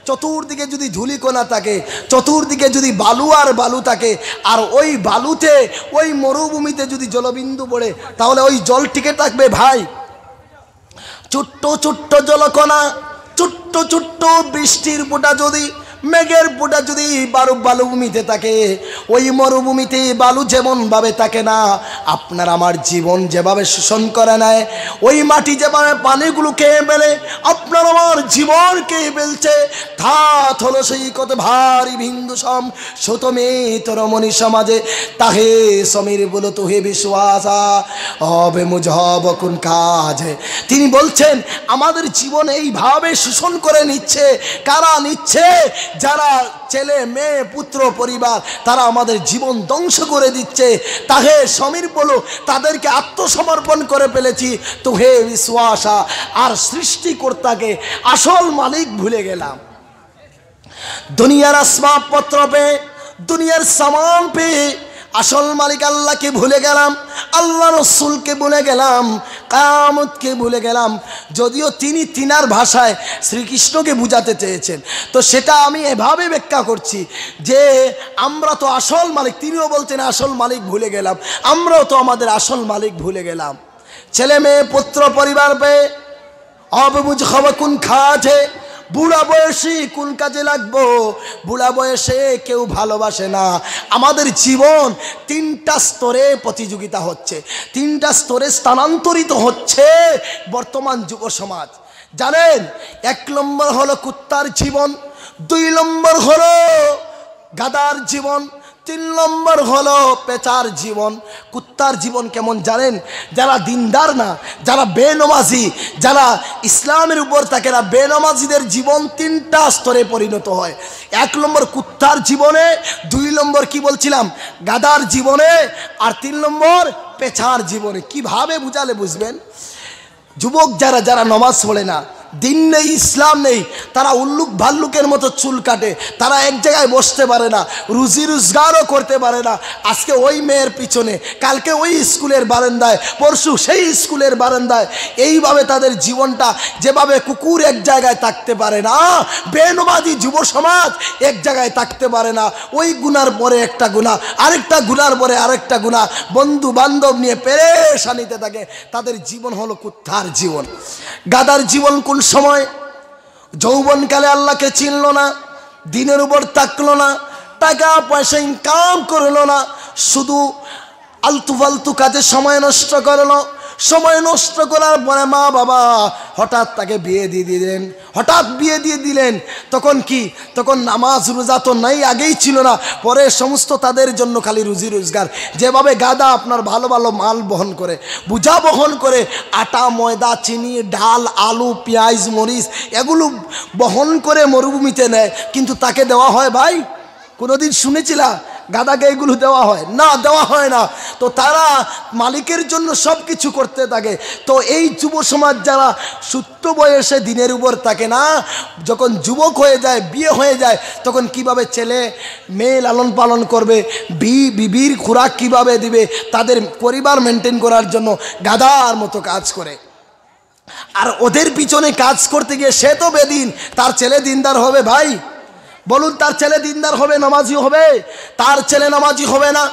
চতুর্দিকে যদি ধুলিকণা থাকে, চতুর্দিকে যদি বালু আর বালু থাকে, আর ওই বালুতে, ওই মরুভূমিতে যদি জলবিন্দু পড়ে, তাহলে ওই জল টিকে থাকবে ভাই? ছোট্ট ছোট্ট জলকণা, ছোট্ট ছোট্ট বৃষ্টির ফোঁটা যদি, মেঘের ফোঁটা যদি বালুভূমিতে থাকে, ওই মরুভূমিতে বালু যেমনভাবে থাকে না, আপনার আমার জীবন যেভাবে শোষণ করে নেয়, ওই মাটি যেভাবে পানিগুলো খেয়ে ফেলে, আপনার আমার জীবন খেয়ে ফেলছে। ধাত হলো সেই কত ভারী বিন্দু সম শতমেত রমণী সমাজে, তাহে সমীর বলো তো হে বিশ্বাসা হবে মুজহব কোন কাজ। তিনি বলছেন, আমাদের জীবন এইভাবে শোষণ করে নিচ্ছে। কারা নিচ্ছে? যারা ছেলে মেয়ে পুত্র পরিবার তারা আমাদের জীবন ধ্বংস করে দিচ্ছে, তাহে সমীর বলো তাদেরকে আত্মসমর্পণ করে ফেলেছি, তো হে বিশ্বাসা আর সৃষ্টিকর্তাকে আসল মালিক ভুলে গেলাম। দুনিয়ার আসবাবপত্র পেয়ে, দুনিয়ার সামান পেয়ে আসল মালিক আল্লাহকে ভুলে গেলাম, আল্লাহ রসুলকে ভুলে গেলাম, কিয়ামতকে ভুলে গেলাম। যদিও তিনি তিনার ভাষায় শ্রীকৃষ্ণকে বুঝাতে চেয়েছেন, তো সেটা আমি এভাবে ব্যাখ্যা করছি যে আমরা তো আসল মালিক, তিনিও বলছেন আসল মালিক ভুলে গেলাম, আমরাও তো আমাদের আসল মালিক ভুলে গেলাম। ছেলে মেয়ে পুত্র পরিবার পেয়ে अब मुझ खबर कुन खाते, বুড়া বয়সে কোন কাজে লাগবো, বুড়া বয়সে কেউ ভালোবাসে না। আমাদের জীবন তিনটা স্তরে প্রতিযোগিতা হচ্ছে, তিনটা স্তরে স্থানান্তরিত হচ্ছে বর্তমান যুব সমাজ। জানেন, 1 নম্বর হলো কুত্তার জীবন, 2 নম্বর হলো গাদার জীবন, 3 নম্বর হলো পেচার জীবন। কুত্তার জীবন কেমন জানেন? যারা দিনদার না, যারা বেনমাজি, যারা ইসলামের উপর থাকে না, বেনমাজিদের জীবন 3টা স্তরে পরিণত হয়। 1 নম্বর কুত্তার জীবনে, 2 নম্বর কি বলছিলাম গাদার জীবনে, আর 3 নম্বর পেচার জীবনে। কিভাবে বুঝালে বুঝবেন? যুবক যারা যারা নমাজ পড়ে না, দিন নেই, ইসলাম নেই, তারা উল্লুক ভাল্লুকের মতো চুল কাটে, তারা এক জায়গায় বসতে পারে না, রুজি রোজগারও করতে পারে না। আজকে ওই মেয়ের পিছনে, কালকে ওই স্কুলের বারান্দায়, পরশু সেই স্কুলের বারান্দায়, এইভাবে তাদের জীবনটা যেভাবে কুকুর এক জায়গায় থাকতে পারে না, বেনমাজি যুব সমাজ এক জায়গায় থাকতে পারে না। ওই গুনার পরে একটা গুনাহ, আরেকটা গুনার পরে আরেকটা গুনাহ, বন্ধু বান্ধব নিয়ে পেরেশানিতে থাকে। তাদের জীবন হলো কুত্তার জীবন। গাদার জীবন কোন সময়? যৌবনকালে আল্লাহকে চিনল না, দিনের উপর তাকলো না, টাকা পয়সা ইনকাম করলো না, শুধু আলতু ফালতু কাজে সময় নষ্ট করলো। সময় নষ্ট করার পরে মা বাবা হঠাৎ তাকে বিয়ে দিয়ে দিলেন, হঠাৎ বিয়ে দিয়ে দিলেন। তখন কি? তখন নামাজ রোজা তো নাই, আগেই ছিল না, পরে সমস্ত তাদের জন্য খালি রুজি রোজগার। যেভাবে গাদা আপনার ভালো ভালো মাল বহন করে, বোঝা বহন করে, আটা ময়দা চিনি ডাল আলু পেঁয়াজ মরিচ এগুলো বহন করে মরুভূমিতে নেয়, কিন্তু তাকে দেওয়া হয় ভাই? কোনোদিন শুনেছিলা গাদাকে এগুলো দেওয়া হয়? না, দেওয়া হয় না। তো তারা মালিকের জন্য সব কিছু করতে থাকে। তো এই যুব সমাজ যারা সুপ্ত বয়সে দিনের উপর থাকে না, যখন যুবক হয়ে যায়, বিয়ে হয়ে যায়, তখন কিভাবে ছেলে মেয়ে লালন পালন করবে, বিবির খোরাক কিভাবে দিবে, তাদের পরিবার মেনটেন করার জন্য গাদার মতো কাজ করে। আর ওদের পিছনে কাজ করতে গিয়ে সে তো বেদিন, তার ছেলে দিনদার হবে ভাই? বলুন, তার ছেলে দিনদার হবে, নামাজি হবে? তার ছেলে নামাজি হবে না,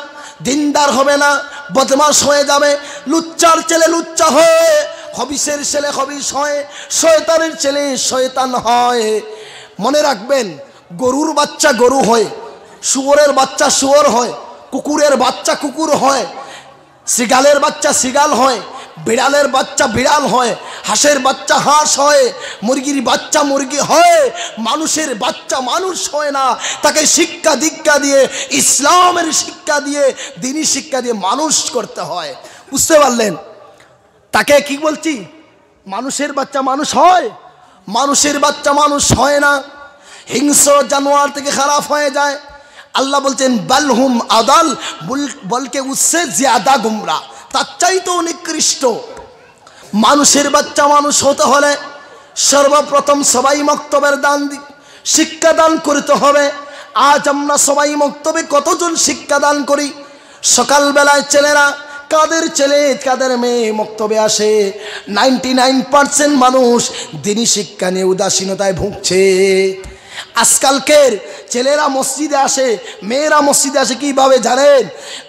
দিনদার হবে না, বদমাশ হয়ে যাবে। লুচ্চার ছেলে লুচ্চা হয়, খবিসের ছেলে খবিস হয়, শয়তানের ছেলে শয়তান হয়। মনে রাখবেন, গরুর বাচ্চা গরু হয়, শুয়োরের বাচ্চা শুয়োর হয়, কুকুরের বাচ্চা কুকুর হয়, সিগালের বাচ্চা সিগাল হয়, বিড়ালের বাচ্চা বিড়াল হয়, হাঁসের বাচ্চা হাঁস হয়, মুরগির বাচ্চা মুরগি হয়, মানুষের বাচ্চা মানুষ হয় না। তাকে শিক্ষা দীক্ষা দিয়ে, ইসলামের শিক্ষা দিয়ে, দ্বীনি শিক্ষা দিয়ে মানুষ করতে হয়। বুঝতে পারলেন? তাকে কি বলছি? মানুষের বাচ্চা মানুষ হয়, মানুষের বাচ্চা মানুষ হয় না, হিংস্র জানোয়ার থেকে খারাপ হয়ে যায়। আল্লাহ বলছেন বালহুম আদাল, বলকে উসসে জিয়াদা গুমরা, তার চাইতেও নিকৃষ্ট। মানুষের বাচ্চা মানুষ হতে হলে সর্বপ্রথম সবাই মক্তবের শিক্ষা দান করতে হবে। আজ আমরা সবাই মক্তবে কতজন শিক্ষা দান করি? সকালবেলায় ছেলেরা, কাদের ছেলে কাদের মেয়ে মক্তবে আসে, 99% মানুষ দ্বীনি শিক্ষা নিয়ে উদাসীনতায় ভুগছে। আজকালকের ছেলেরা মসজিদে আসে, মেয়েরা মসজিদে আসে কিভাবে জানেন?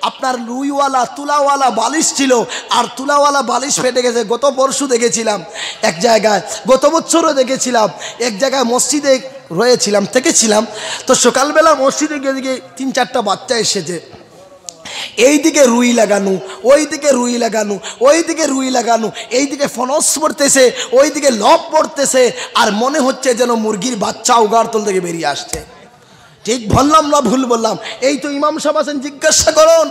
আপনার রুইওয়ালা তুলাওয়ালা বালিশ ছিল, আর তুলাওয়ালা বালিশ ফেটে গেছে। গত পরশু দেখেছিলাম এক জায়গায়, গত বছরও দেখেছিলাম এক জায়গায়, মসজিদে রয়েছিলাম থেকেছিলাম। তো সকালবেলা মসজিদে গিয়ে 3-4টা বাচ্চা এসেছে, এইদিকে রুই লাগানো, ওইদিকে রুই লাগানো, ওইদিকে রুই লাগানো, এইদিকে ফনস পড়তেছে, ওইদিকে লব পড়তেছে, আর মনে হচ্ছে যেন মুরগির বাচ্চা উগারতল থেকে বেরিয়ে আসছে। ঠিক বললাম না ভুল বললাম? এই তো ইমাম সাহেব আছেন, জিজ্ঞাসা করুন।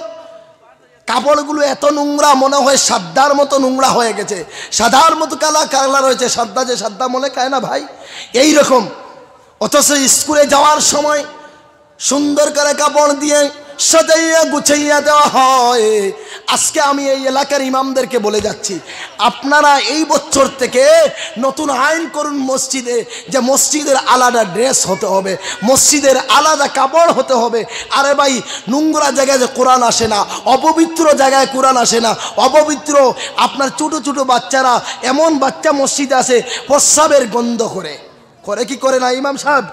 কাপড়গুলো এত নোংরা, মনে হয় সাদ্দার মতো নোংরা হয়ে গেছে, সাদার মতো কালা কালা রয়েছে। সাদ্দা যে সাদ্দা মনে খায় না ভাই, এইরকম অথচ স্কুলে যাওয়ার সময় সুন্দর করে কাপড় দিয়ে সাজাইয়া গুছাইয়া দেওয়া হয়। আজকে আমি এই এলাকার ইমামদেরকে বলে যাচ্ছি, আপনারা এই বছর থেকে নতুন আইন করুন মসজিদে, যে মসজিদের আলাদা ড্রেস হতে হবে, মসজিদের আলাদা কাপড় হতে হবে। আরে ভাই, নোংরা জায়গায় যে কোরআন আসে না, অপবিত্র জায়গায় কোরআন আসে না। অপবিত্র আপনার ছোটো ছোটো বাচ্চারা, এমন বাচ্চা মসজিদে আসে প্রস্রাবের গন্ধ করে কি করে না ইমাম সাহেব?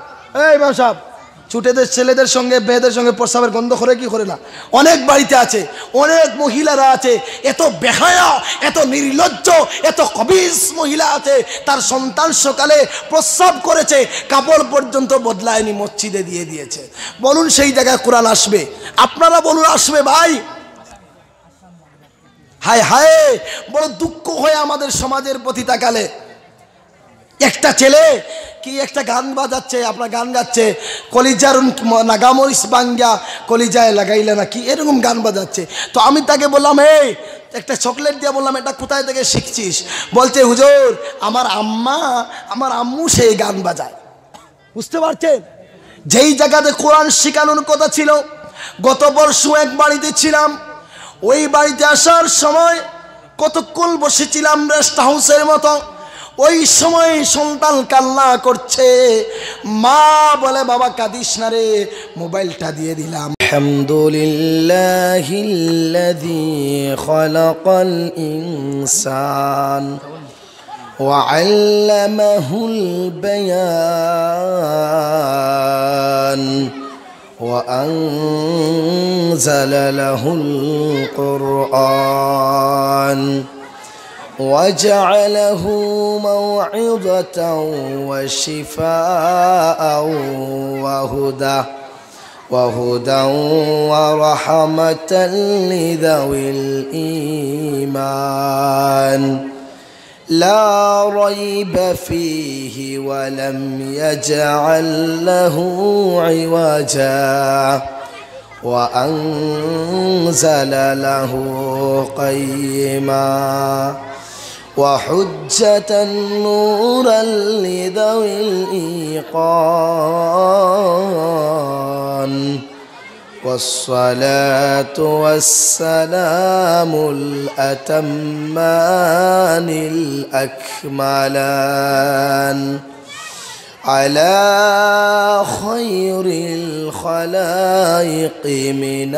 ইমাম সাহেব, ছুটেদের ছেলেদের সঙ্গে মেয়েদের সঙ্গে প্রস্রাবের গন্ধ করে কি করে না? অনেক বাড়িতে আছে, অনেক মহিলারা আছে এত বেহায়া, এত নির্লজ্জ, এত কবিজ মহিলা আছে, তার সন্তান সকালে প্রস্রাব করেছে, কাপড় পর্যন্ত বদলায়নি, মসজিদে দিয়ে দিয়েছে। বলুন সেই জায়গায় কোরআন আসবে? আপনারা বলুন আসবে ভাই? হায় হায়, বড় দুঃখ হয় আমাদের সমাজের প্রতি তাকালে। একটা ছেলে কি একটা গান বাজাচ্ছে, আপনার গান গাচ্ছে, কলিজার নাগামরিস বাঙ্গা কলিজায় লাগাইলে না কি এরকম গান বাজাচ্ছে। তো আমি তাকে বললাম, এই একটা চকলেট দিয়ে বললাম, এটা কোথায় থেকে শিখছিস? বলছে, হুজুর আমার আম্মু সেই গান বাজায়। বুঝতে পারছেন? যেই জায়গাতে কোরআন শিখানোর কথা ছিল। গত বর্ষ এক বাড়িতে ছিলাম, ওই বাড়িতে আসার সময় কতক্ষণ বসেছিলাম রেস্ট হাউসের মতো। ওই সময় সন্তান কান্না করছে, মা বলে, বাবা কাঁদিস না রে, মোবাইলটা দিয়ে দিলাম। আলহামদুলিল্লাহিল্লাযী খালাকাল ইনসান ওয়া আল্লামাহুল বায়ান ওয়া আনজালা লাহুল কুরআন وجعله موعظة وشفاء وهدى ورحمة لذوي الإيمان لا ريب فيه ولم يجعل له عوجا وأنزل له قيما وحجة نورا لذوي الإيقان والصلاة والسلام الأتمان الأكملان على خير الخلائق من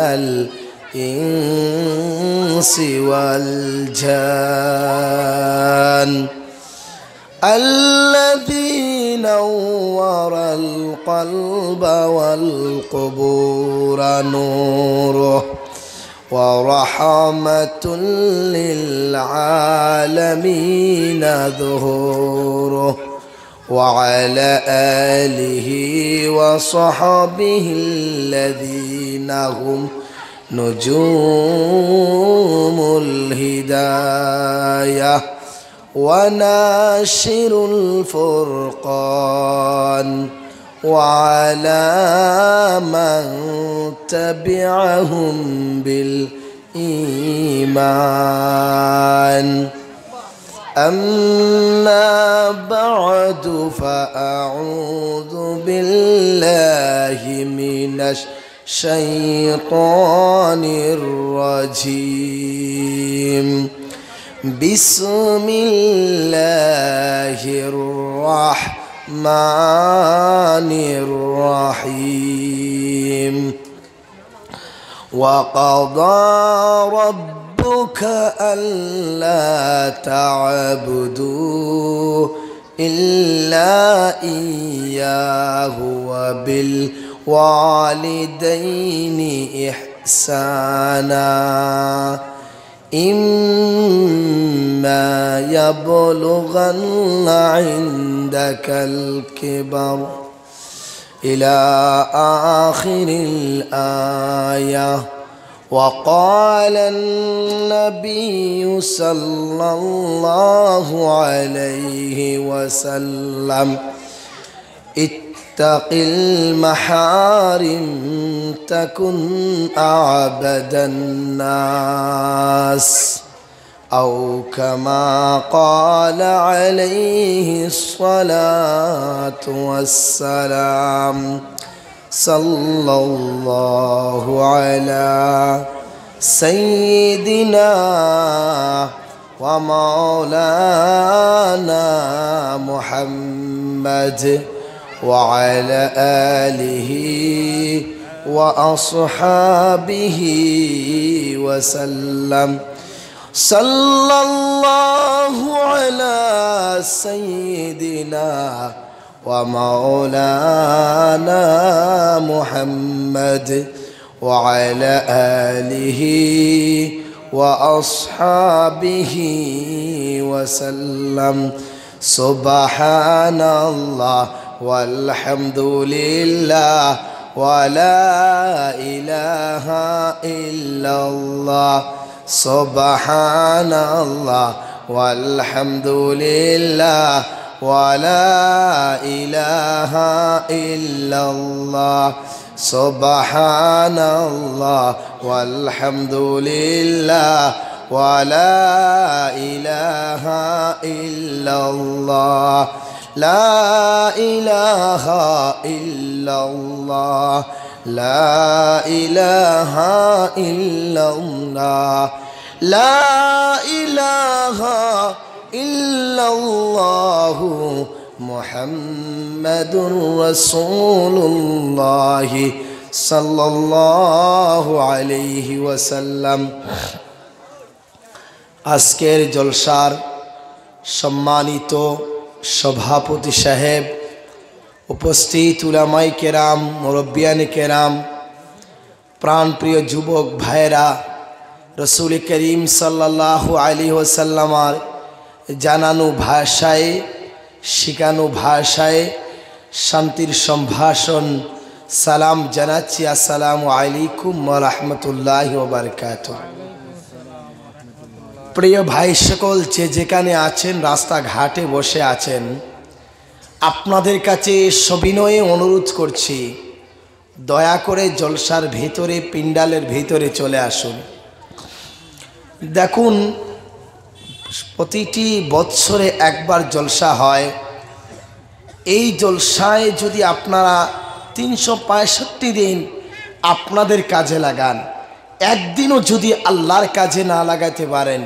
الإنس والجان الذي نور القلب والقبور نوره ورحمة للعالمين ظهوره وعلى آله وصحبه الذين هم نجوم الهداية وناشر الفرقان وعلى من تبعهم بالإيمان أما بعد فأعوذ بالله من الشيطان الرجيم بسم الله الرحمن الرحيم وقضى ربك ألا تعبدوا إلا إياه وبالوالدين إحسانا إما يبلغن عندك الكبر إلى آخر الآية وقال النبي صلى الله عليه وسلم اتق المحارم تكن أعبد الناس أو كما قال عليه الصلاة والسلام صلى الله على سيدنا ومولانا محمد وعلى آله وأصحابه وسلم صلى الله على سيدنا ومولانا محمد وعلى آله وأصحابه وسلم سبحان الله والحمد لله ولا إله إلا الله سبحان الله والحمد لله ولا إله إلا الله سبحان الله والحمد لله ولا إله إلا الله لا إله إلا الله لا إله إلا الله لا إله إلا الله محمد رسول الله صلى الله عليه وسلم আজকের জলসার সম্মানিত সভাপতি সাহেব, উপস্থিত উলামায়ে কেরাম, মুরব্বিয়ানে কেরাম, প্রাণপ্রিয় যুবক ভাইরা, রসুল করিম সাল্লাল্লাহু আলাইহি ওয়াসাল্লামের জানানো ভাষায়, শিখানো ভাষায় শান্তির সম্ভাষণ সালাম জানাচ্ছি। আসসালামু আলাইকুম ওয়া রাহমাতুল্লাহি ওয়া বারাকাতুহু। প্রিয় ভাই সকল, যেখানে আছেন, রাস্তাঘাটে বসে আছেন, আপনাদের কাছে সবিনয়ে অনুরোধ করছি, দয়া করে জলসার ভিতরে, পিন্ডালের ভিতরে চলে আসুন। দেখুন, প্রতিটি বৎসরে একবার জলসা হয়। এই জলসায় যদি আপনারা 365 দিন আপনাদের কাজে লাগান, একদিনও যদি আল্লাহর কাজে না লাগাতে পারেন,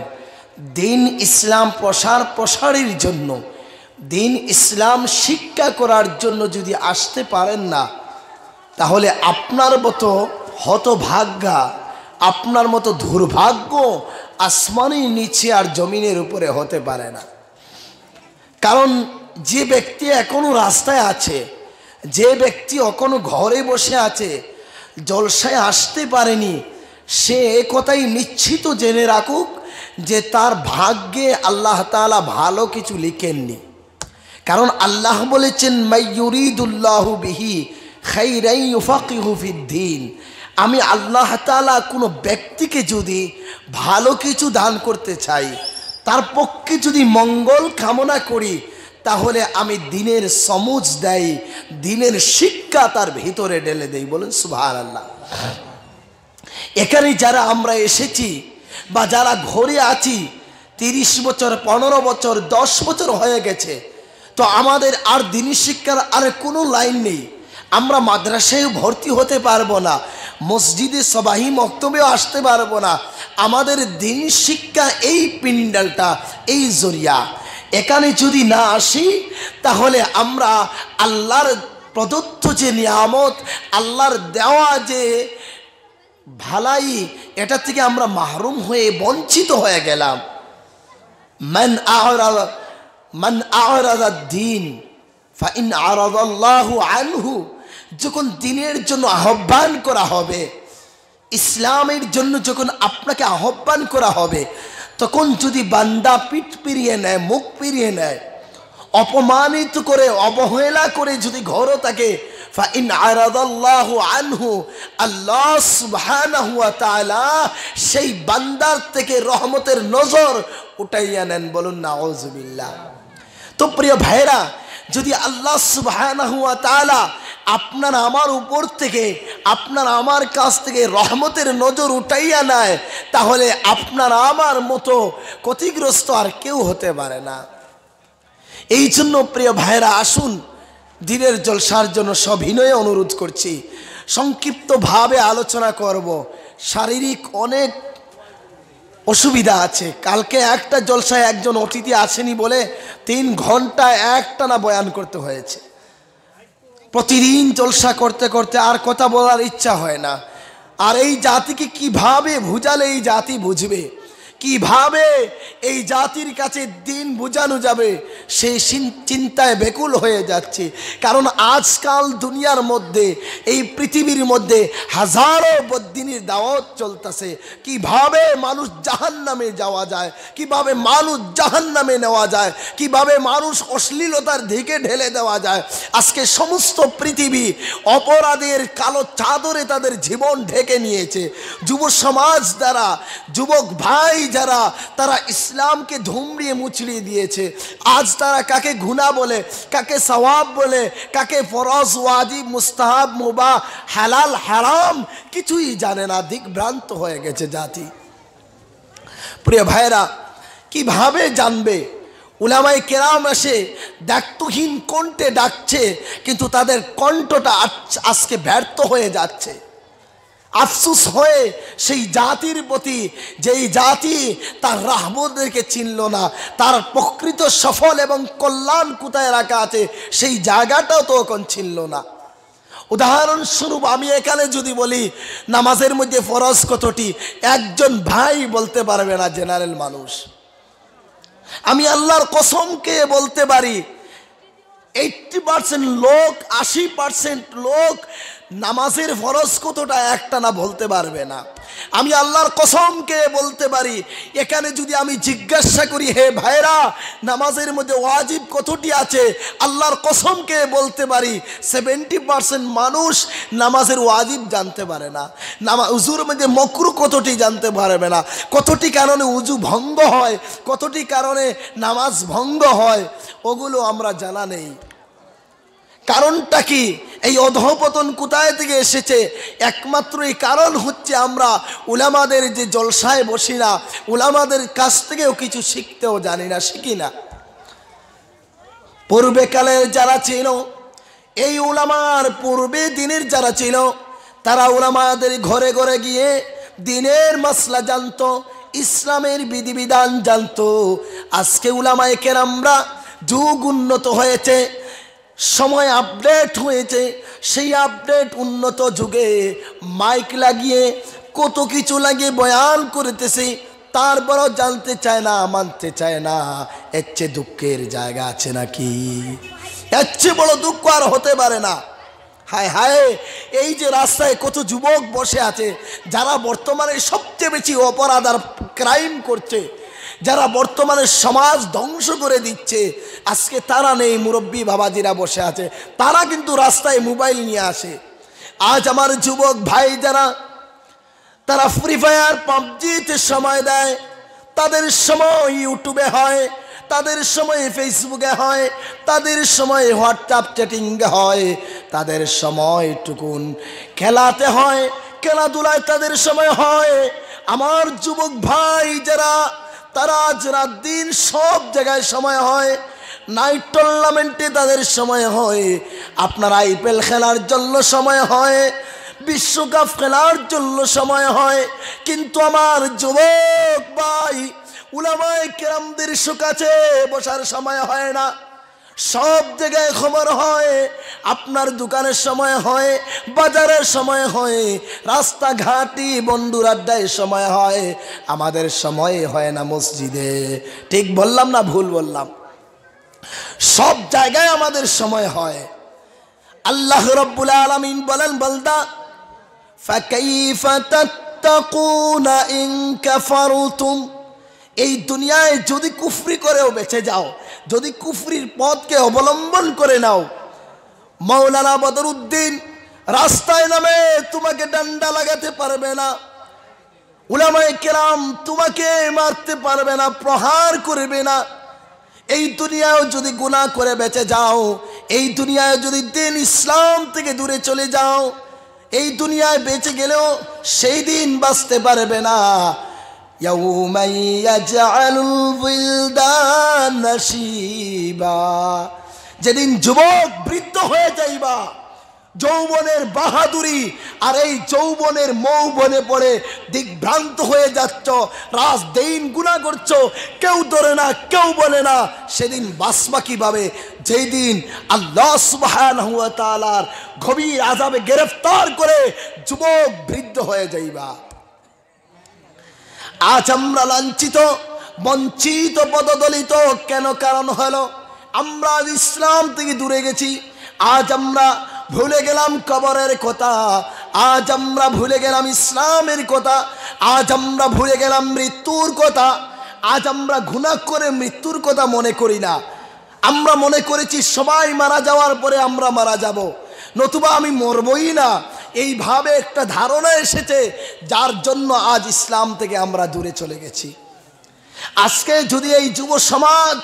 দিন ইসলাম প্রসারের জন্য, দিন ইসলাম শিক্ষা করার জন্য যদি আসতে পারেন না, তাহলে আপনার মতো হতভাগ্যা, আপনার মতো দুর্ভাগ্য আসমানের নিচে আর জমিনের উপরে হতে পারে না। কারণ যে ব্যক্তি এখনো রাস্তায় আছে, যে ব্যক্তি এখনো ঘরে বসে আছে, জলসায় আসতে পারেনি, সে একথাই নিশ্চিত জেনে রাখুক যে তার ভাগ্যে আল্লাহ তাআলা ভালো কিছু লিখেননি। কারণ আল্লাহ বলেছেন, মাইয়ুরিদুল্লাহু বিহি খাইরান ইউফাকিহু ফিদ্দীন। আমি আল্লাহ তাআলা কোনো ব্যক্তিকে যদি ভালো কিছু দান করতে চাই, তার পক্ষে যদি মঙ্গল কামনা করি, তাহলে আমি দিনের সমুজ দেই, দিনের শিক্ষা তার ভিতরে ঢেলে দেই। বলেন সুবহানাল্লাহ। এখানে যারা আমরা এসেছি বা যারা ঘরে আছি, 30 বছর, 15 বছর, 10 বছর হয়ে গেছে, তো আমাদের আর দিনী শিক্ষার আর কোনো লাইন নেই। আমরা মাদ্রাসায় ভর্তি হতে পারবো না, মসজিদে সবাহি মক্তবেও আসতে পারবো না। আমাদের দিন শিক্ষা এই পিন্ডালটা, এই জরিয়া, এখানে যদি না আসি, তাহলে আমরা আল্লাহর প্রদত্ত যে নিয়ামত, আল্লাহর দেওয়া যে ভালাই, এটা থেকে আমরা মাহরুম হয়ে বঞ্চিত হয়ে গেলাম। মান আ'রাদা দ্বীন ফাইন আ'রাদাল্লাহু আনহু। যখন দ্বীনের জন্য আহ্বান করা হবে, ইসলামের জন্য যখন আপনাকে আহ্বান করা হবে, তখন যদি বান্দা পিঠ ফিরিয়ে নেয়, মুখ ফিরিয়ে নেয়, অপমানিত করে, অবহেলা করে যদি ঘরও থাকে, ফাইন আ'রাদাল্লাহু আনহু, আল্লাহ সুবহানাহু ওয়া তাআলা সেই বান্দার থেকে রহমতের নজর উঠাইয়া নেন। বলুন নাউযুবিল্লাহ। তো প্রিয় ভাইরা, যদি আল্লাহ সুবহানাহু ওয়া তাআলা আপনার আমার উপর থেকে, আপনার আমার কাছ থেকে রহমতের নজর উঠাইয়া নেয়, তাহলে আপনার আমার মতো ক্ষতিগ্রস্ত আর কেউ হতে পারে না। এই জন্য প্রিয় ভাইরা, আসুন দিনের জলসার জন্য সবিনয়ে অনুরোধ করছি, সংক্ষিপ্তভাবে আলোচনা করব। শারীরিক অনেক অসুবিধা আছে। কালকে একটা জলসায় একজন অতিথি আসেনি বলে 3 ঘন্টা একটানা বয়ান করতে হয়েছে। প্রতিদিন জলসা করতে করতে আর কথা বলার ইচ্ছা হয় না। আর এই জাতিকে কিভাবে বুঝালে এই জাতি বুঝবে, কিভাবে এই জাতির কাছে দিন বোঝানো যাবে, সেই চিন্তায় বেকুল হয়ে যাচ্ছে। কারণ আজকাল দুনিয়ার মধ্যে, এই পৃথিবীর মধ্যে হাজারো বদ্দিনীর দাওয়াত চলতেছে। কিভাবে মানুষ জাহান্নামে যাওয়া যায়, কিভাবে মানুষ জাহান্নামে নেওয়া যায়, কিভাবে মানুষ অশ্লীলতার দিকে ঢেলে দেওয়া যায়। আজকে সমস্ত পৃথিবী অপরাধের কালো চাদরে তাদের জীবন ঢেকে নিয়েছে। যুব সমাজ দ্বারা, যুবক ভাই যারা, তারা ইসলামকে ধুমড়িয়ে মুচড়িয়ে দিয়েছে। আজ তারা কাকে গুনাহ বলে, কাকে সওয়াব বলে, কাকে ফরজ ওয়াজিব মুস্তাহাব মুবাহ হালাল হারাম কিছুই জানে না। দিকভ্রান্ত হয়ে গেছে জাতি। প্রিয় ভাইরা, কিভাবে জানবে? উলামায়ে কেরাম এসে দায়িত্বহীন কণ্ঠে ডাকছে, কিন্তু তাদের কণ্ঠটা আজকে ব্যর্থ হয়ে যাচ্ছে। আফসোস হয়ে সেই জাতির প্রতি, যেই জাতি তার রাহবরদেরকে চিনল না, তার প্রকৃত সফল এবং কল্যাণ কোথায় রাখা আছে সেই জায়গাটাও তো এখন চিনল না। উদাহরণস্বরূপ আমি এখানে যদি বলি নামাজের মধ্যে ফরজ কতটি, একজন ভাই বলতে পারবে না, জেনারেল মানুষ। আমি আল্লাহর কসমকে বলতে পারি 80% লোক, 80% লোক নামাজের ফরজ কতটা একটা না বলতে পারবে না। আমি আল্লাহর কসমকে বলতে পারি, এখানে যদি আমি জিজ্ঞাসা করি, হে ভাইরা নামাজের মধ্যে ওয়াজিব কতটি আছে, আল্লাহর কসমকে বলতে পারি 70% মানুষ নামাজের ওয়াজিব জানতে পারে না। উজুর মধ্যে মকরু কতটি জানতে পারবে না, কতটি কারণে উজু ভঙ্গ হয়, কতটি কারণে নামাজ ভঙ্গ হয়, ওগুলো আমরা জানা নেই। কারণটা কি? এই অধঃপতন কোথায় থেকে এসেছে? একমাত্র এই কারণ হচ্ছে আমরা উলামাদের যে জলসায় বসি না, উলামাদের কাছ থেকেও কিছু শিখতেও জানি না, শিখি না। পূর্বেকালের যারা ছিল, এই উলামার পূর্বে দিনের যারা ছিল, তারা উলামাদের ঘরে ঘরে গিয়ে দিনের মাসলা জানতো, ইসলামের বিধিবিধান জানতো। আজকে উলামায়ে কেরামরা, যুগ উন্নত হয়েছে, সময় আপডেট হয়েছে, সেই আপডেট উন্নত যুগে মাইক লাগিয়ে কত কিছু লাগিয়ে বয়ান করতেছে, তারপরও জানতে চায় না, মানতে চায় না। এর চেয়ে দুঃখের জায়গা আছে নাকি? এর চেয়ে বড় দুঃখ আর হতে পারে না। হায় হায়, এই যে রাস্তায় কত যুবক বসে আছে, যারা বর্তমানে সবচেয়ে বেশি অপরাধ আর ক্রাইম করছে, যারা বর্তমানে সমাজ ধ্বংস করে দিচ্ছে, আজকে তারা নেই, মুরব্বী বাবাজিরা বসে আছে, তারা কিন্তু রাস্তায় মোবাইল নিয়ে আসে। আজ আমার যুবক ভাই যারা, তারা ফ্রি ফায়ার পাবজিতে সময় দেয়, তাদের সময় ইউটিউবে হয়, তাদের সময় ফেসবুকে হয়, তাদের সময় হোয়াটসঅ্যাপ চ্যাটিং হয়, তাদের সময় টুকুন খেলাতে হয়, খেলাধুলায় তাদের সময় হয়। আমার যুবক ভাই যারা, তারা আজ রাত দিন সব জায়গায় সময় হয়, নাইট টুর্নামেন্টে তাদের সময় হয়, আপনার আইপিএল খেলার জন্য সময় হয়, বিশ্বকাপ খেলার জন্য সময় হয়। কিন্তু আমার যুবক ভাই, উলামায়ে কেরামদের কাছে বসার সময় হয় না। সব জায়গায় খবর হয়, আপনার দোকানের সময় হয়, বাজারের সময় হয়, রাস্তাঘাটি বন্ধুর আড্ডায় সময় হয়, আমাদের সময় হয় না মসজিদে। ঠিক বললাম না ভুল বললাম? সব জায়গায় আমাদের সময় হয়। আল্লাহ রাব্বুল আলামিন বলেন, বান্দা ফাকাইফা তাত্তাকুনা ইন কাফারতুম, এই দুনিয়ায় যদি কুফরি করেও বেঁচে যাও, যদি কুফরির পথকে অবলম্বন করে নাও, মাওলানা বদরুদ্দিন রাস্তায় নামে তোমাকে ডান্ডা লাগাতে পারবে না, উলামায়ে কেরাম তোমাকে মারতে পারবে না, প্রহার করবে না। এই দুনিয়ায় যদি গুনাহ করে বেঁচে যাও, এই দুনিয়ায় যদি দিন ইসলাম থেকে দূরে চলে যাও, এই দুনিয়ায় বেঁচে গেলেও সেই দিন বাঁচতে পারবে না। ইয়াউমা ইয়াজআলুল বিলদান শিবা, যেদিন যুবক বৃদ্ধ হয়ে যাইবা, যৌবনের বাহাদুরি আর এই যৌবনের মৌবনে পড়ে দিগ্ভ্রান্ত হয়ে যাচ্ছ, রাত দিন গুনাহ করছো, কেউ ধরে না, কেউ বলে না, সেদিন বাঁচবা কিভাবে? যেই দিন আল্লাহ সুবহানাহু ওয়া তাআলার গভীর আযাবে গ্রেফতার করে যুবক বৃদ্ধ হয়ে যাইবা। আজ আমরা লাঞ্ছিত, বঞ্চিত, পদদলিত কেন? কারণ হলো আমরা ইসলাম থেকে দূরে গেছি। আজ আমরা ভুলে গেলাম কবরের কথা, আজ আমরা ভুলে গেলাম ইসলামের কথা, আজ আমরা ভুলে গেলাম মৃত্যুর কথা। আজ আমরা গুনাহ করে মৃত্যুর কথা মনে করি না। আমরা মনে করেছি সবাই মারা যাওয়ার পরে আমরা মারা যাব, নতুবা আমি মরবই না। এইভাবে একটা ধারণা এসেছে, যার জন্য আজ ইসলাম থেকে আমরা দূরে চলে গেছি। আজকে যদি এই যুব সমাজ,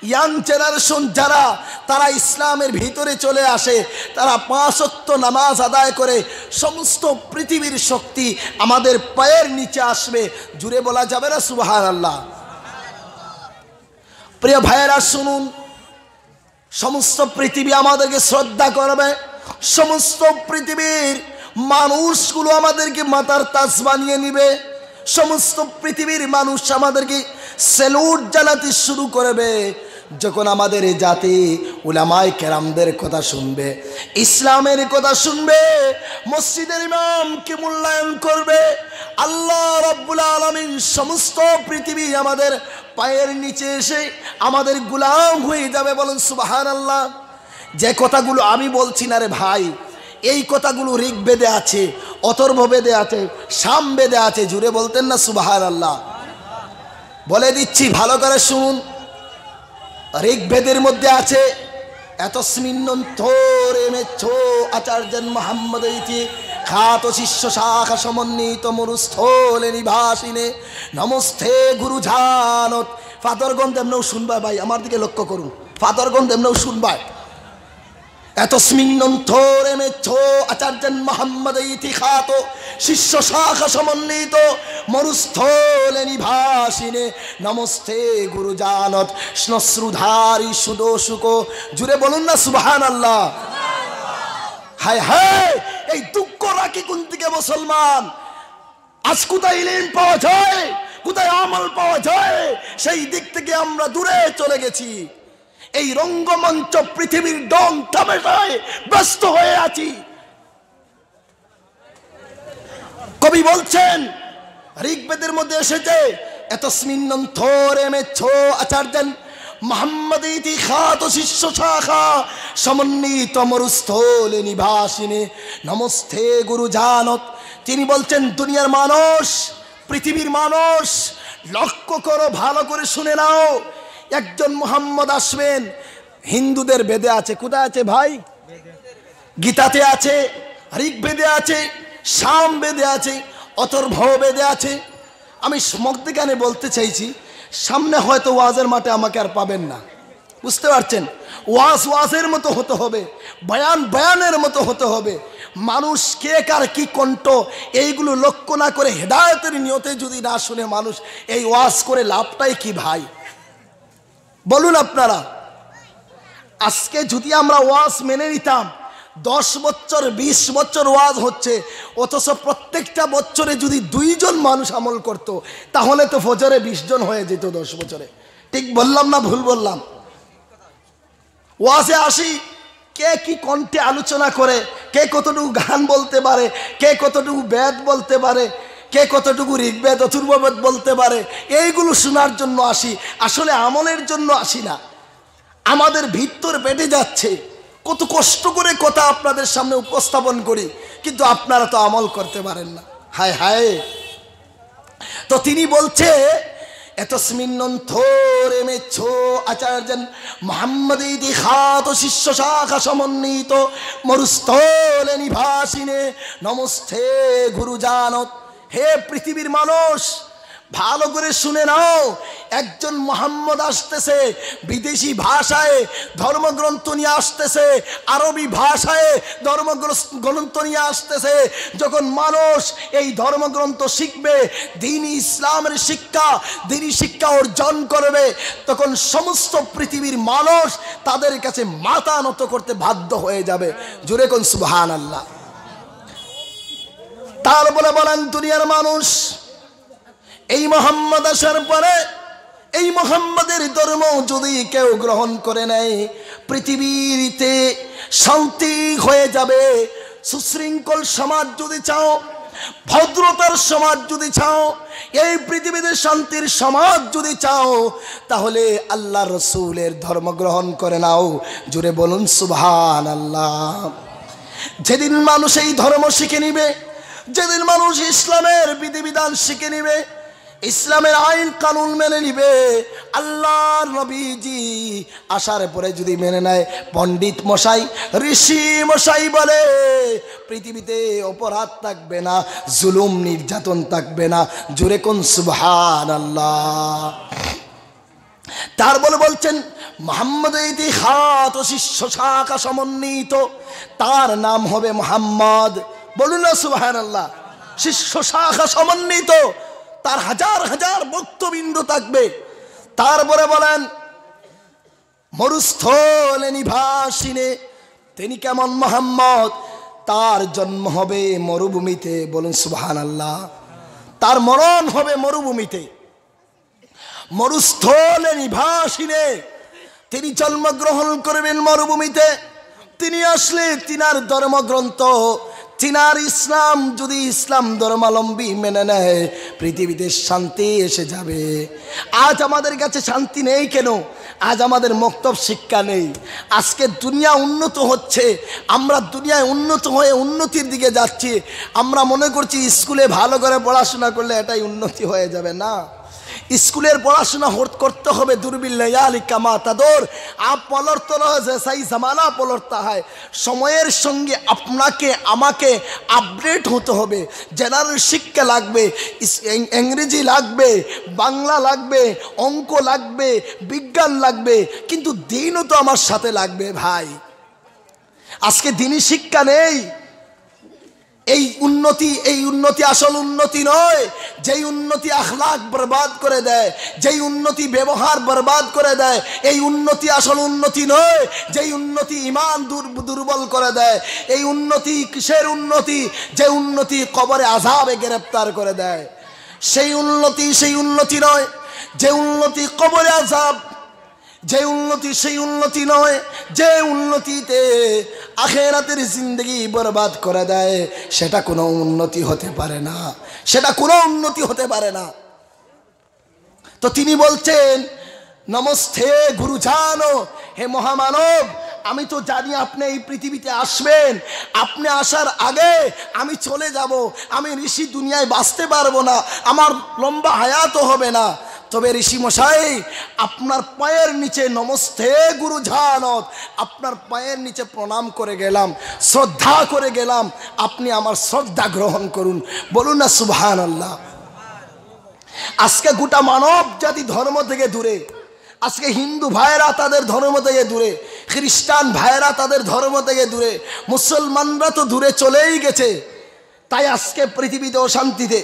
ইয়াং জেনারেশন যারা, তারা ইসলামের ভিতরে চলে আসে, তারা 5 ওয়াক্ত নামাজ আদায় করে, সমস্ত পৃথিবীর শক্তি আমাদের পায়ের নিচে আসবে। জুড়ে বলা যাবে না সুবহানাল্লাহ? প্রিয় ভাইয়েরা শুনুন, সমস্ত পৃথিবী আমাদেরকে শ্রদ্ধা করবে, সমস্ত পৃথিবীর মানুষগুলো আমাদেরকে মাথার তাজ বানিয়ে নিবে, সমস্ত পৃথিবীর মানুষ আমাদেরকে স্যালুট জানাতে শুরু করবে যখন আমাদের এই জাতি উলামায়ে কেরামদের কথা শুনবে, ইসলামের কথা শুনবে, মসজিদের ইমামকে মূল্যায়ন করবে। আল্লাহ রাব্বুল আলামিন সমস্ত পৃথিবী আমাদের পায়ের নিচে এসে আমাদের গোলাম হয়ে যাবে। বলুন সুবহানাল্লাহ। যে কথাগুলো আমি বলছি না রে ভাই, এই কথাগুলো ঋগ্বেদে আছে, অথর্ববেদে আছে, সামবেদে আছে। জুড়ে বলতেন না সুবহানাল্লাহ? বলে দিচ্ছি, ভালো করে শুনুন। ঋগ্বেদের মধ্যে আছে, এতস্মিন্নন্থোরেমেচ্ছো আচার্যন মোহাম্মদ ইতি খ্যাত শিষ্য শাখা সমন্বিত মরুস্থলে নিবাসিনে নমস্তে গুরু জানত। ফাদরগণ তেমনও শুনবা ভাই, আমার দিকে লক্ষ্য করুন, ফাদরগণ তেমনও শুনবা। এতস্মিন্নন্থোরেমেচ্ছো আচার্যন মোহাম্মদ ইতি খ্যাত শিষ্য শাখা সমন্বিত মরুস্থলে নিবাসিনে নমস্তে গুরু জানত শ্নশ্রুধারী সুদোষুক। জুড়ে বলুন না সুবহানাল্লাহ? হায় হায়, এই দুঃখ রাখি কোন দিকে মুসলমান? আজ কোথায় ইলম পাওয়া যায়, কোথায় আমল পাওয়া যায়, সেই দিক থেকে আমরা দূরে চলে গেছি। এই রঙ্গমঞ্চ পৃথিবীর ডং তামাশায় ব্যস্ত হয়ে আছি। কবি বলছেন, ঋগ্বেদের মধ্যে এসেছে, এতস্মিন্নন্থোরেমেচ্ছো আচার্যন মোহাম্মদ ইতি খ্যাত শিষ্য শাখা সমন্বিত মরুস্থলে নিবাসিনে নমস্তে গুরু জানত। তিনি বলছেন, দুনিয়ার মানুষ, পৃথিবীর মানুষ, লক্ষ্য করো, ভালো করে শুনে নাও। একজন মুহাম্মদ আসবেন। হিন্দুদের বেদে আছে, কোথায় আছে ভাই? গীতাতে আছে, ঋগ্বেদে আছে, সামবেদে আছে, অথর্ববেদে আছে। আমি মধ্যখানে বলতে চাইছি, সামনে হয়তো ওয়াজের মাঠে আমাকে আর পাবেন না, বুঝতে পারছেন? ওয়াজ ওয়াজের মতো হতে হবে, বয়ান বয়ানের মতো হতে হবে। মানুষ কে কার কি কণ্ঠ, এইগুলো লক্ষ্য না করে হেদায়েতের নিয়তে যদি না শুনে মানুষ এই ওয়াজ করে লাভটাই কি ভাই? বলুন আপনারা। আজকে যদি আমরা ওয়াজ মেনে নিতাম, 10 বছর 20 বছর ওয়াজ হচ্ছে, অথচ প্রত্যেকটা বছরে যদি 2 জন মানুষ আমল করত, তাহলে তো ফজরে 20 জন হয়ে যেত 10 বছরে। ঠিক বললাম না ভুল বললাম? ওয়াজে আসি, কে কি কণ্ঠে আলোচনা করে, কে কতটুকু গান বলতে পারে, কে কতটুকু বেদ বলতে পারে, কে কতটুকু ঋগ্বেদ অথর্ববেদ বলতে পারে, এইগুলো শোনার জন্য আসি, আসলে আমলের জন্য আসি না। আমাদের ভিতর পেটে যাচ্ছে, কত কষ্ট করে কথা আপনাদের সামনে উপস্থাপন করি, কিন্তু আপনারা তো আমল করতে পারেন না। হায় হায়। তো তিনি বলছে, এতস্মিন্নন্থোরেমেচ্ছো আচার্যন মোহাম্মদ ইতি খ্যাত শিষ্য শাখা সমন্বিত মরুস্থলে নিবাসিনে নমস্তে গুরু জানত। হে পৃথিবীর মানুষ, ভালো করে শুনে নাও, একজন মোহাম্মদ আসতেছে, বিদেশি ভাষায় ধর্মগ্রন্থ নিয়ে আসতেছে, আরবি ভাষায় ধর্মগ্রন্থ নিয়ে আসতেছে। যখন মানুষ এই ধর্মগ্রন্থ শিখবে, দ্বীন ইসলামের শিক্ষা, দ্বীনি শিক্ষা অর্জন করবে, তখন সমস্ত পৃথিবীর মানুষ তাদের কাছে মাথা নত করতে বাধ্য হয়ে যাবে। জোরে কোন সুবহানাল্লাহ। তারপরে বলেন, দুনিয়ার মানুষ এই মোহাম্মদ আসার পরে এই মোহাম্মদের ধর্ম যদি কেউ গ্রহণ করে নেয়, পৃথিবীতে শান্তি হয়ে যাবে। সুশৃঙ্খল সমাজ যদি চাও, ভদ্রতার সমাজ যদি চাও, এই পৃথিবীতে শান্তির সমাজ যদি চাও, তাহলে আল্লাহ রসুলের ধর্ম গ্রহণ করে নাও। জুড়ে বলুন সুবহানাল্লাহ। যেদিন মানুষ এই ধর্ম শিখে নিবে, যেদিন মানুষ ইসলামের বিধিবিধান শিখে নিবে, ইসলামের আইন কানুন মেনে নিবে, আল্লাহর নবীজি আসার পরে যদি মেনে নেয়, পণ্ডিত মশাই, ঋষি মশাই বলে পৃথিবীতে অপরাধ থাকবে না, জুলুম নির্যাতন থাকবে না। জোরে কোন সুবহানাল্লাহ। তারপরে বলছেন, মুহাম্মদের ইতিহাস ও শিষ্য শাখা সমন্বিত, তার নাম হবে মুহাম্মদ। বলুন না সুবহানাল্লাহ। শিষ্য শাখা সমন্বিত, তার হাজার হাজার ভক্তবৃন্দ থাকবে। তারপরে বলেন, মরুস্থলে নিবাসিনে, তিনি কেমন মুহাম্মদ? তার জন্ম হবে মরুভূমিতে। বলুন সুবহানাল্লাহ। তার মরণ হবে মরুভূমিতে। মরুস্থলে নিবাসিনে, তিনি জন্মগ্রহণ করবেন মরুভূমিতে। তিনি আসলে তিনার ধর্মগ্রন্থ, তিনার ইসলাম যদি ইসলাম ধর্মাবলম্বী মেনে নেয়, পৃথিবীতে শান্তি এসে যাবে। আজ আমাদের কাছে শান্তি নেই কেন? আজ আমাদের মক্তব শিক্ষা নেই। আজকে দুনিয়া উন্নত হচ্ছে, আমরা দুনিয়ায় উন্নত হয়ে উন্নতির দিকে যাচ্ছি। আমরা মনে করছি স্কুলে ভালো করে পড়াশোনা করলে এটাই উন্নতি হয়ে যাবে। না, স্কুলের পড়াশোনা করতে হবে। দুর্বিল্লাহি কামা তাদর, আপ পলরতে রয়েছে সেই জামানা পলরতা হয়। সময়ের সঙ্গে আপনাকে আমাকে আপডেট হতে হবে। জেনারেল শিক্ষা লাগবে, ইংরেজি লাগবে, বাংলা লাগবে, অঙ্ক লাগবে, বিজ্ঞান লাগবে, কিন্তু দ্বীনও তো আমার সাথে লাগবে ভাই। আজকে দ্বীনি শিক্ষা নেই। এই উন্নতি আসল উন্নতি নয়। যেই উন্নতি আখলাক বরবাদ করে দেয়, যেই উন্নতি ব্যবহার বরবাদ করে দেয়, এই উন্নতি আসল উন্নতি নয়। যেই উন্নতি ঈমান দুর্বল করে দেয়, এই উন্নতি কিসের উন্নতি? যে উন্নতি কবরে আযাবে গ্রেফতার করে দেয়, সেই উন্নতি নয়। যে উন্নতি কবরে আযাব, যে উন্নতি সেই উন্নতি নয়। যে উন্নতিতে আখিরাতের জিন্দেগি বরবাদ করে দেয়, সেটা কোনো উন্নতি হতে পারে না, সেটা কোনো উন্নতি হতে পারে না। তো তিনি বলছেন, নমস্তে গুরুজানো, হে মহামানব, আমি তো জানি আপনি এই পৃথিবীতে আসবেন। আপনি আসার আগে আমি চলে যাব, আমি ঋষি দুনিয়ায় বাঁচতে পারবো না, আমার লম্বা হায়াতও হবে না। তবে ঋষি মশাই, আপনার পায়ের নিচে নমস্তে গুরুজানত, আপনার পায়ের নিচে প্রণাম করে গেলাম, শ্রদ্ধা করে গেলাম, আপনি আমার শ্রদ্ধা গ্রহণ করুন। বলুন না সুবহানাল্লাহ। আজকে গোটা মানব জাতি ধর্ম থেকে দূরে। আজকে হিন্দু ভাইয়েরা তাদের ধর্ম থেকে দূরে, খ্রিস্টান ভাইয়েরা তাদের ধর্ম থেকে দূরে, মুসলমানরা তো দূরে চলেই গেছে। তাই আজকে পৃথিবীতে অশান্তিতে।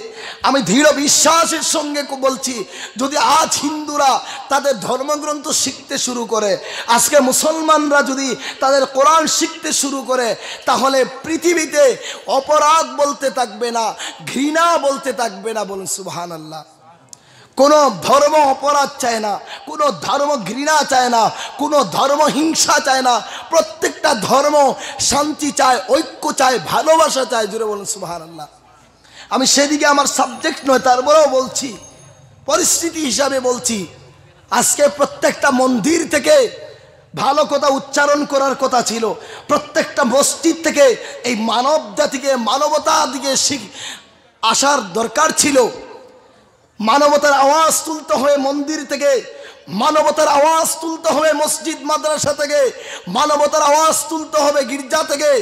আমি দৃঢ় বিশ্বাসের সঙ্গে বলছি, যদি আজ হিন্দুরা তাদের ধর্মগ্রন্থ শিখতে শুরু করে, আজকে মুসলমানরা যদি তাদের কোরআন শিখতে শুরু করে, তাহলে পৃথিবীতে অপরাধ বলতে থাকবে না, ঘৃণা বলতে থাকবে না। বলুন সুবহানাল্লাহ। কোনো ধর্ম অপরাধ চায় না, কোনো ধর্ম ঘৃণা চায় না, কোনো ধর্ম হিংসা চায় না। প্রত্যেকটা ধর্ম শান্তি চায়, ঐক্য চায়, ভালোবাসা চায়। জুড়ে বলুন সুবহানাল্লাহ। আমি সেদিকে আমার সাবজেক্ট নয়, তারপরেও বলছি, পরিস্থিতি হিসাবে বলছি। আজকে প্রত্যেকটা মন্দির থেকে ভালো কথা উচ্চারণ করার কথা ছিল, প্রত্যেকটা মসজিদ থেকে এই মানব জাতিকে, মানবতার দিকে আসার দরকার ছিল। মানবতার আওয়াজ তুলতে হবে মন্দির থেকে, মানবতার আওয়াজ তুলতে হবে মসজিদ মাদ্রাসা থেকে, মানবতার আওয়াজ তুলতে হবে গির্জা থেকে।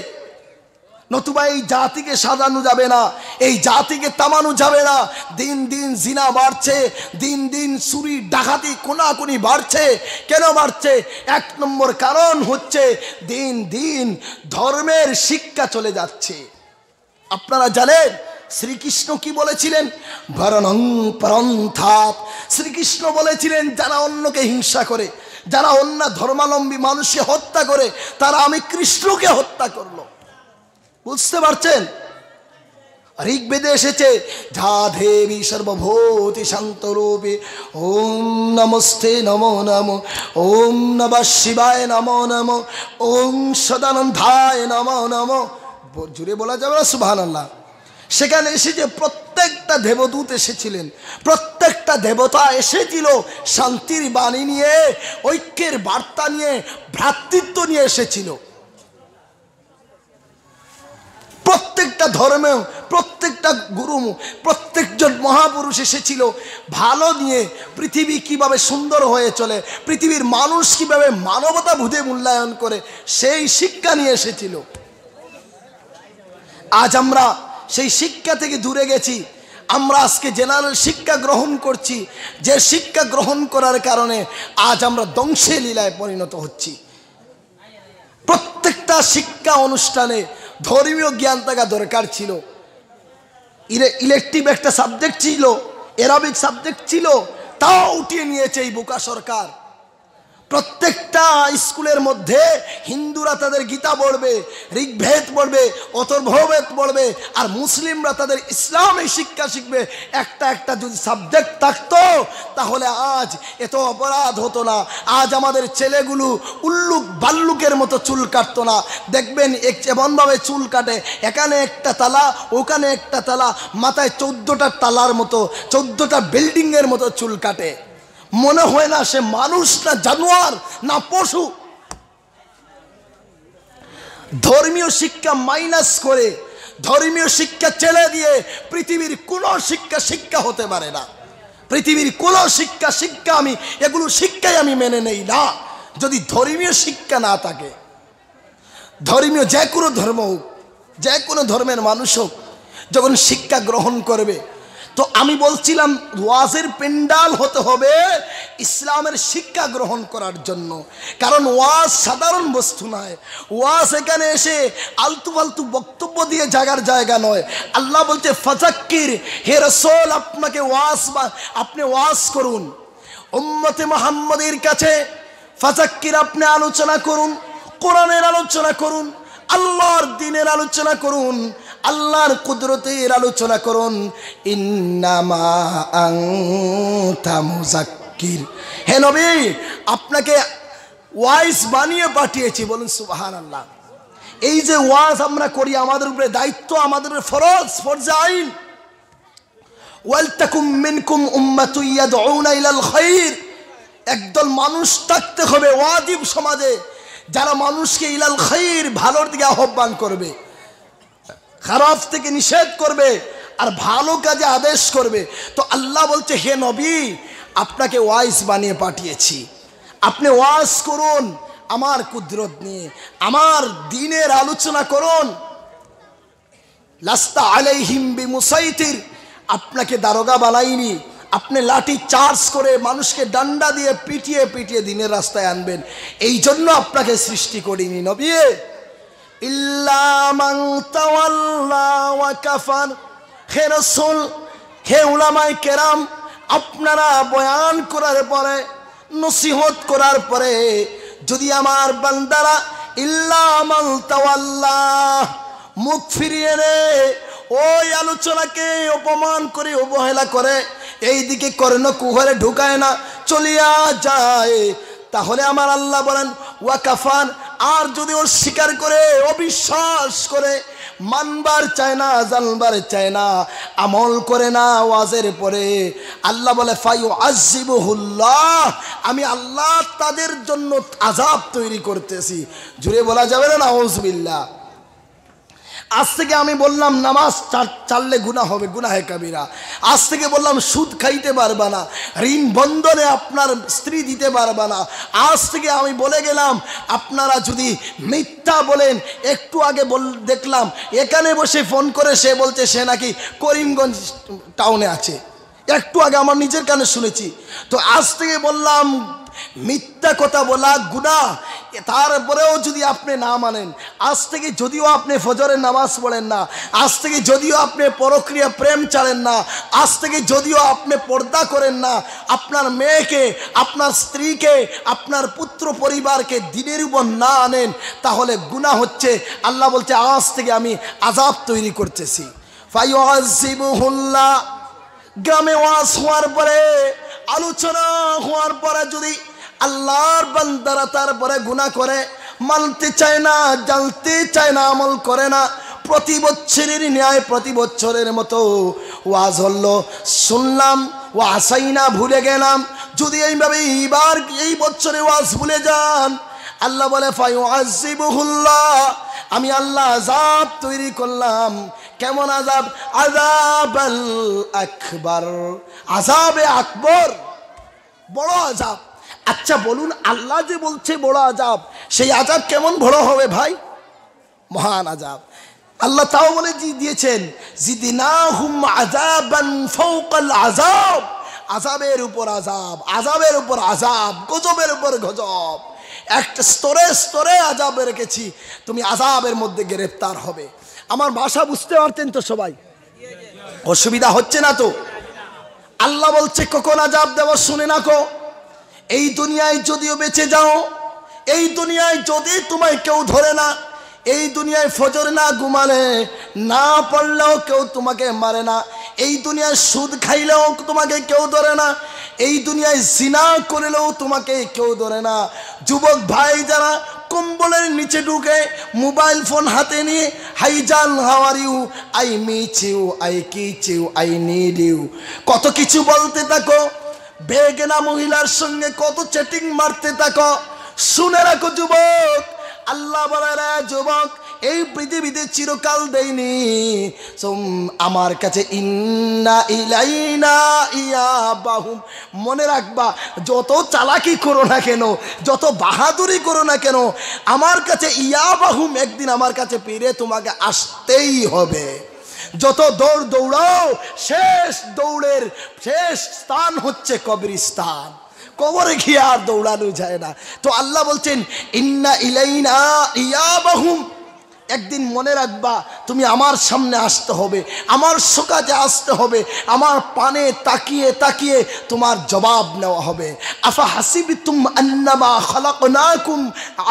নতুবা এই জাতিকে সাজানো যাবে না, এই জাতিকে তামানো যাবে না। দিন দিন জিনা বাড়ছে, দিন দিন চুরি ডাকাতি কোনাকুনি বাড়ছে। কেন বাড়ছে? এক নম্বর কারণ হচ্ছে দিন দিন ধর্মের শিক্ষা চলে যাচ্ছে। আপনারা জানেন শ্রীকৃষ্ণ কি বলেছিলেন? ভরণং পরন্থাৎ। শ্রীকৃষ্ণ বলেছিলেন যারা অন্যকে হিংসা করে, যারা অন্য ধর্মাবলম্বী মানুষকে হত্যা করে, তারা আমি কৃষ্ণকে হত্যা করলো। বুঝতে পারছেন? ঋগ্বেদে এসেছে যা দেবী সর্বভূতি শান্তরূপে ওম নমস্তে নমো নমো, ওম নমঃ শিবায় নমো নমো, ওম সদানন্দায় নমো নমো। জুড়ে বলা যাবে না সুবহানাল্লাহ? সেখানে এসেছে প্রত্যেকটা দেবদূত এসেছিলেন, প্রত্যেকটা দেবতা এসেছিল শান্তির বাণী নিয়ে, ঐক্যের বার্তা নিয়ে, ভ্রাতৃত্ব নিয়ে এসেছিল। প্রত্যেকটা ধর্মে প্রত্যেকটা গুরু, প্রত্যেকজন মহাপুরুষ এসেছিল ভালো নিয়ে, পৃথিবী কিভাবে সুন্দর হয়ে চলে, পৃথিবীর মানুষ কিভাবে মানবতা বুঝে মূল্যায়ন করে, সেই শিক্ষা নিয়ে এসেছিল। আজ আমরা সেই শিক্ষা থেকে দূরে গেছি। আমরা আজকে জেনারেল শিক্ষা গ্রহণ করছি, যে শিক্ষা গ্রহণ করার কারণে আজ আমরা ধ্বংসে লীলায় পরিণত হচ্ছি। প্রত্যেকটা শিক্ষা অনুষ্ঠানে ধর্মীয় জ্ঞান থাকা দরকার ছিল। ইলেকটিভ একটা সাবজেক্ট ছিল, অ্যারাবিক সাবজেক্ট ছিল, তাও উঠিয়ে নিয়েছে এই বোকা সরকার। প্রত্যেকটা স্কুলের মধ্যে হিন্দুরা তাদের গীতা পড়বে, ঋগ্বেদ পড়বে, অথর্ববেদ পড়বে, আর মুসলিমরা তাদের ইসলামী শিক্ষা শিখবে। একটা একটা যদি সাবজেক্ট থাকতো তাহলে আজ এত অপরাধ হতো না। আজ আমাদের ছেলেগুলো উল্লুক বাল্লুকের মতো চুল কাটতো না। দেখবেন এমনভাবে চুল কাটে, এখানে একটা তালা, ওখানে একটা তালা, মাথায় 14টা তালার মতো, 14টা বিল্ডিংয়ের মতো চুল কাটে। মনে হয় না সে মানুষ, না জানোয়ার, না পশু। ধর্মীয় শিক্ষা মাইনাস করে, ধর্মীয় শিক্ষা ছেড়ে দিয়ে পৃথিবীর কোনো শিক্ষা হতে পারে না। পৃথিবীর কোনো শিক্ষা আমি এগুলো শিক্ষাই আমি মেনে নেই না যদি ধর্মীয় শিক্ষা না থাকে। ধর্মীয় যে কোনো ধর্ম হোক, যে কোনো ধর্মের মানুষ হোক, যখন শিক্ষা গ্রহণ করবে, তো আমি বলছিলাম ওয়াজের পেন্ডাল হতে হবে ইসলামের শিক্ষা গ্রহণ করার জন্য। কারণ ওয়াজ সাধারণ বস্তু নয়। ওয়াজ এখানে এসে আলতু ফালতু বক্তব্য দিয়ে জাগার জায়গা নয়। আল্লাহ বলছে ফাযাক্কির, হে রাসূল আপনি ওয়াজ করুন উম্মতে মুহাম্মাদের কাছে। ফাযাক্কির, আপনি আলোচনা করুন, কোরআনের আলোচনা করুন, আল্লাহর দ্বীনের আলোচনা করুন, আল্লাহর কুদরতের আলোচনা করুন। ইন্নামা আনতা মুযাক্কির, হে নবী আপনাকে ওয়াইজ বানিয়ে পাঠিয়েছি। বলুন সুবহানাল্লাহ। এই যে ওয়াজ আমরা করি, আমাদের উপরে দায়িত্ব, আমাদের ফরজ আইন। ওয়ালতাকুম মিনকুম উম্মাতুন ইয়াদউনা ইলাল খায়র, একদল মানুষ থাকতে হবে ওয়াজিব সমাজে, যারা মানুষকে ইলাল খায়র, ভালোর দিকে আহ্বান করবে, খারাপ থেকে নিষেধ করবে, আর ভালো কাজে আদেশ করবে। তো আল্লাহ বলছে হে নবী আপনাকে ওয়াইজ বানিয়ে পাঠিয়েছি, আপনি ওয়াজ করুন আমার কুদরত নিয়ে, আমার দ্বীনের আলোচনা করুন। লাস্তা আলাইহিম বিমুসাইতির, আপনাকে দারোগা বানাইনি, আপনি লাঠি চার্জ করে মানুষকে ডান্ডা দিয়ে পিটিয়ে পিটিয়ে দ্বীনের রাস্তায় আনবেন, এই জন্য আপনাকে সৃষ্টি করিনি নবী। ইল্লা মান তাওয়াল্লা ওয়া কাফার, হে রাসূল, হে উলামায়ে কেরাম, আপনারা বয়ান করার পরে, নসিহত করার পরে যদি আমার বান্দারা ইল্লা মান তাওয়াল্লা, মুখ ফিরিয়ে নেয়, ওই আলোচনাকে অপমান করে, অবহেলা করে, এই দিকে কর্ণ কুহরে ঢুকায় না, চলিয়া যায়, তাহলে আমার আল্লাহ বলেন ওয়া কাফান, আর যদি অস্বীকার করে, অবিশ্বাস করে, মানবার চায় না, জানবার চায় না, আমল করে না ওয়াজের পরে, আল্লাহ বলে ফায়ুআযিবুহুল্লাহ, আমি আল্লাহ তাদের জন্য আযাব তৈরি করতেছি। জুড়ে বলা যাবে না নাউযুবিল্লাহ। আজ থেকে আমি বললাম নামাজ চাললে গুনাহ হবে, গুনাহে কাবিরা। আজ থেকে বললাম সুদ খাইতে পারবা না, ঋণ বন্ধনে আপনার স্ত্রী দিতে পারবা না। আজ থেকে আমি বলে গেলাম আপনারা যদি মিথ্যা বলেন, একটু আগে দেখলাম এখানে বসে ফোন করে সে বলছে সে নাকি করিমগঞ্জ টাউনে আছে, একটু আগে আমার নিজের কানে শুনেছি। তো আজ থেকে বললাম মিথ্যা কথা বলা গুনাহ। তারপরেও যদি আপনি না মানেন, আজ থেকে যদিও আপনি ফজরের নামাজ পড়েন না, আজ থেকে যদিও আপনি পরক্রিয়া প্রেম ছাড়েন না, আজ থেকে যদিও আপনি পর্দা করেন না, আপনার মেয়েকে, আপনার স্ত্রীকে, আপনার পুত্র পরিবারকে দিনের উপর না আনেন, তাহলে গুনাহ হচ্ছে। আল্লাহ বলছে আজ থেকে আমি আযাব তৈরি করতেছি। ফায়ুআযিবুহুল্লাহ। গ্রামে ওয়াজ হওয়ার পরে, আলোচনা হওয়ার পরে যদি আল্লাহর বান্দারা তারপরে গুনাহ করে, মানতে চায় না, জানতে চায় না, আমল করে না, প্রতি বছরের ন্যায় প্রতি বছরের মতো ওয়াজ হলো, শুনলাম, ওয়াসাইনা ভুলে গেলাম, যদি এইভাবে এইবার এই বছরে ওয়াজ ভুলে যান, আল্লাহ বলে ফায়ুআযিবুহুল্লাহ, আমি আল্লাহ আযাব তৈরি করলাম। কেমন আযাব? আযাবাল আকবার, আযাবে আকবর, বড় আযাব। আচ্ছা বলুন, আল্লাহ যে বলছে বড় আযাব, সেই আযাব কেমন বড় হবে ভাই? মহান আযাব। আল্লাহ তাও বলে দিয়েছেন জিদনাহুম আযাবান ফাওকাল আযাব, আযাবের উপর আযাব, আযাবের উপর আযাব, গজবের উপর গজব, একটা স্তরে স্তরে আযাব রেখেছি, তুমি আযাবের মধ্যে গ্রেফতার হবে। আমার ভাষা বুঝতে পারতেন তো সবাই? অসুবিধা হচ্ছে না তো? আল্লাহ বলছে কখন আযাব দেব শুনে না কো। এই দুনিয়ায় যদিও বেঁচে যাও, এই দুনিয়ায় যদি তোমায় কেউ ধরে না, এই দুনিয়ায় ফজর না ঘুমালে, না পড়লেও কেউ তোমাকে মারে না, এই দুনিয়ায় সুদ খাইলেও তোমাকে কেউ ধরে না, এই দুনিয়ায় জিনা করলেও তোমাকে কেউ ধরে না। যুবক ভাই যারা কম্বলের নিচে ঢুকে মোবাইল ফোন হাতে নিয়ে হাই জান, how are you, I miss you, I kiss you, I need you, কত কিছু বলতে থাকো, বেগেনা মহিলার সঙ্গে কত চ্যাটিং মারতে থাকো। শুনে রাখো যুবক, আল্লাহ বলে রে যুবক, এই পৃথিবীতে চিরকাল দেয়নি আমার কাছে, ইন্না ইলাইনা ইয়াবাহুম। মনে রাখবা, যত চালাকি করো না কেন, যত বাহাদুরি করো না কেন, আমার কাছে ইয়াবাহুম, একদিন আমার কাছে ফিরে তোমাকে আসতেই হবে। যত দৌড় দৌড়াও, শেষ দৌড়ের শেষ স্থান হচ্ছে কবরস্থান, কবরে গিয়ে আর দৌড়ানো যায় না। তো আল্লাহ বলছেন ইন্না ইলাইনা ইয়াবাহুম, একদিন মনে রাখবা তুমি আমার সামনে আসতে হবে, আমার শোকাতে আসতে হবে, আমার পানে তাকিয়ে তাকিয়ে তোমার জবাব নেওয়া হবে। আফা হাসিবতুম আন্নামা খালাকনাকুম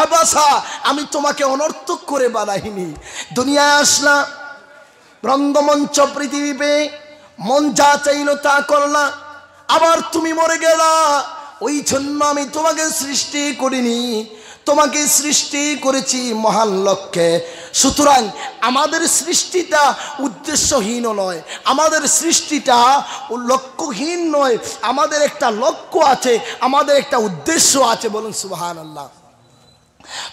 আবাসা, আমি তোমাকে অনর্থক করে বানাইনি, দুনিয়ায় আসলা, রঙ্গমঞ্চ পৃথিবী পেয়ে মন যা চাইল তা করলা, আবার তুমি মরে গেলা। ওই জন্য আমি তোমাকে সৃষ্টি করিনি, তোমাকে সৃষ্টি করেছি মহান লক্ষ্যে। সুতরাং আমাদের সৃষ্টিটা উদ্দেশ্যহীন নয়, আমাদের সৃষ্টিটা লক্ষ্যহীন নয়, আমাদের একটা লক্ষ্য আছে, আমাদের একটা উদ্দেশ্য আছে। বলুন সুবহানাল্লাহ।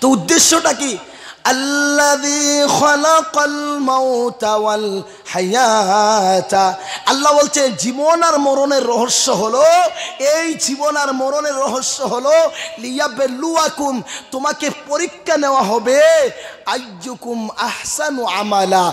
তো উদ্দেশ্যটা কি? আল্লাযী খালাকাল মাউতা ওয়াল হায়াতা, আল্লাহ বলছে জীবন আর মরণের রহস্য হলো, এই জীবন আর মরণের রহস্য হলো লিয়াবলুয়াকুম, তোমাকে পরীক্ষা নেওয়া হবে, আইয়ুকুম আহসানু আমালা,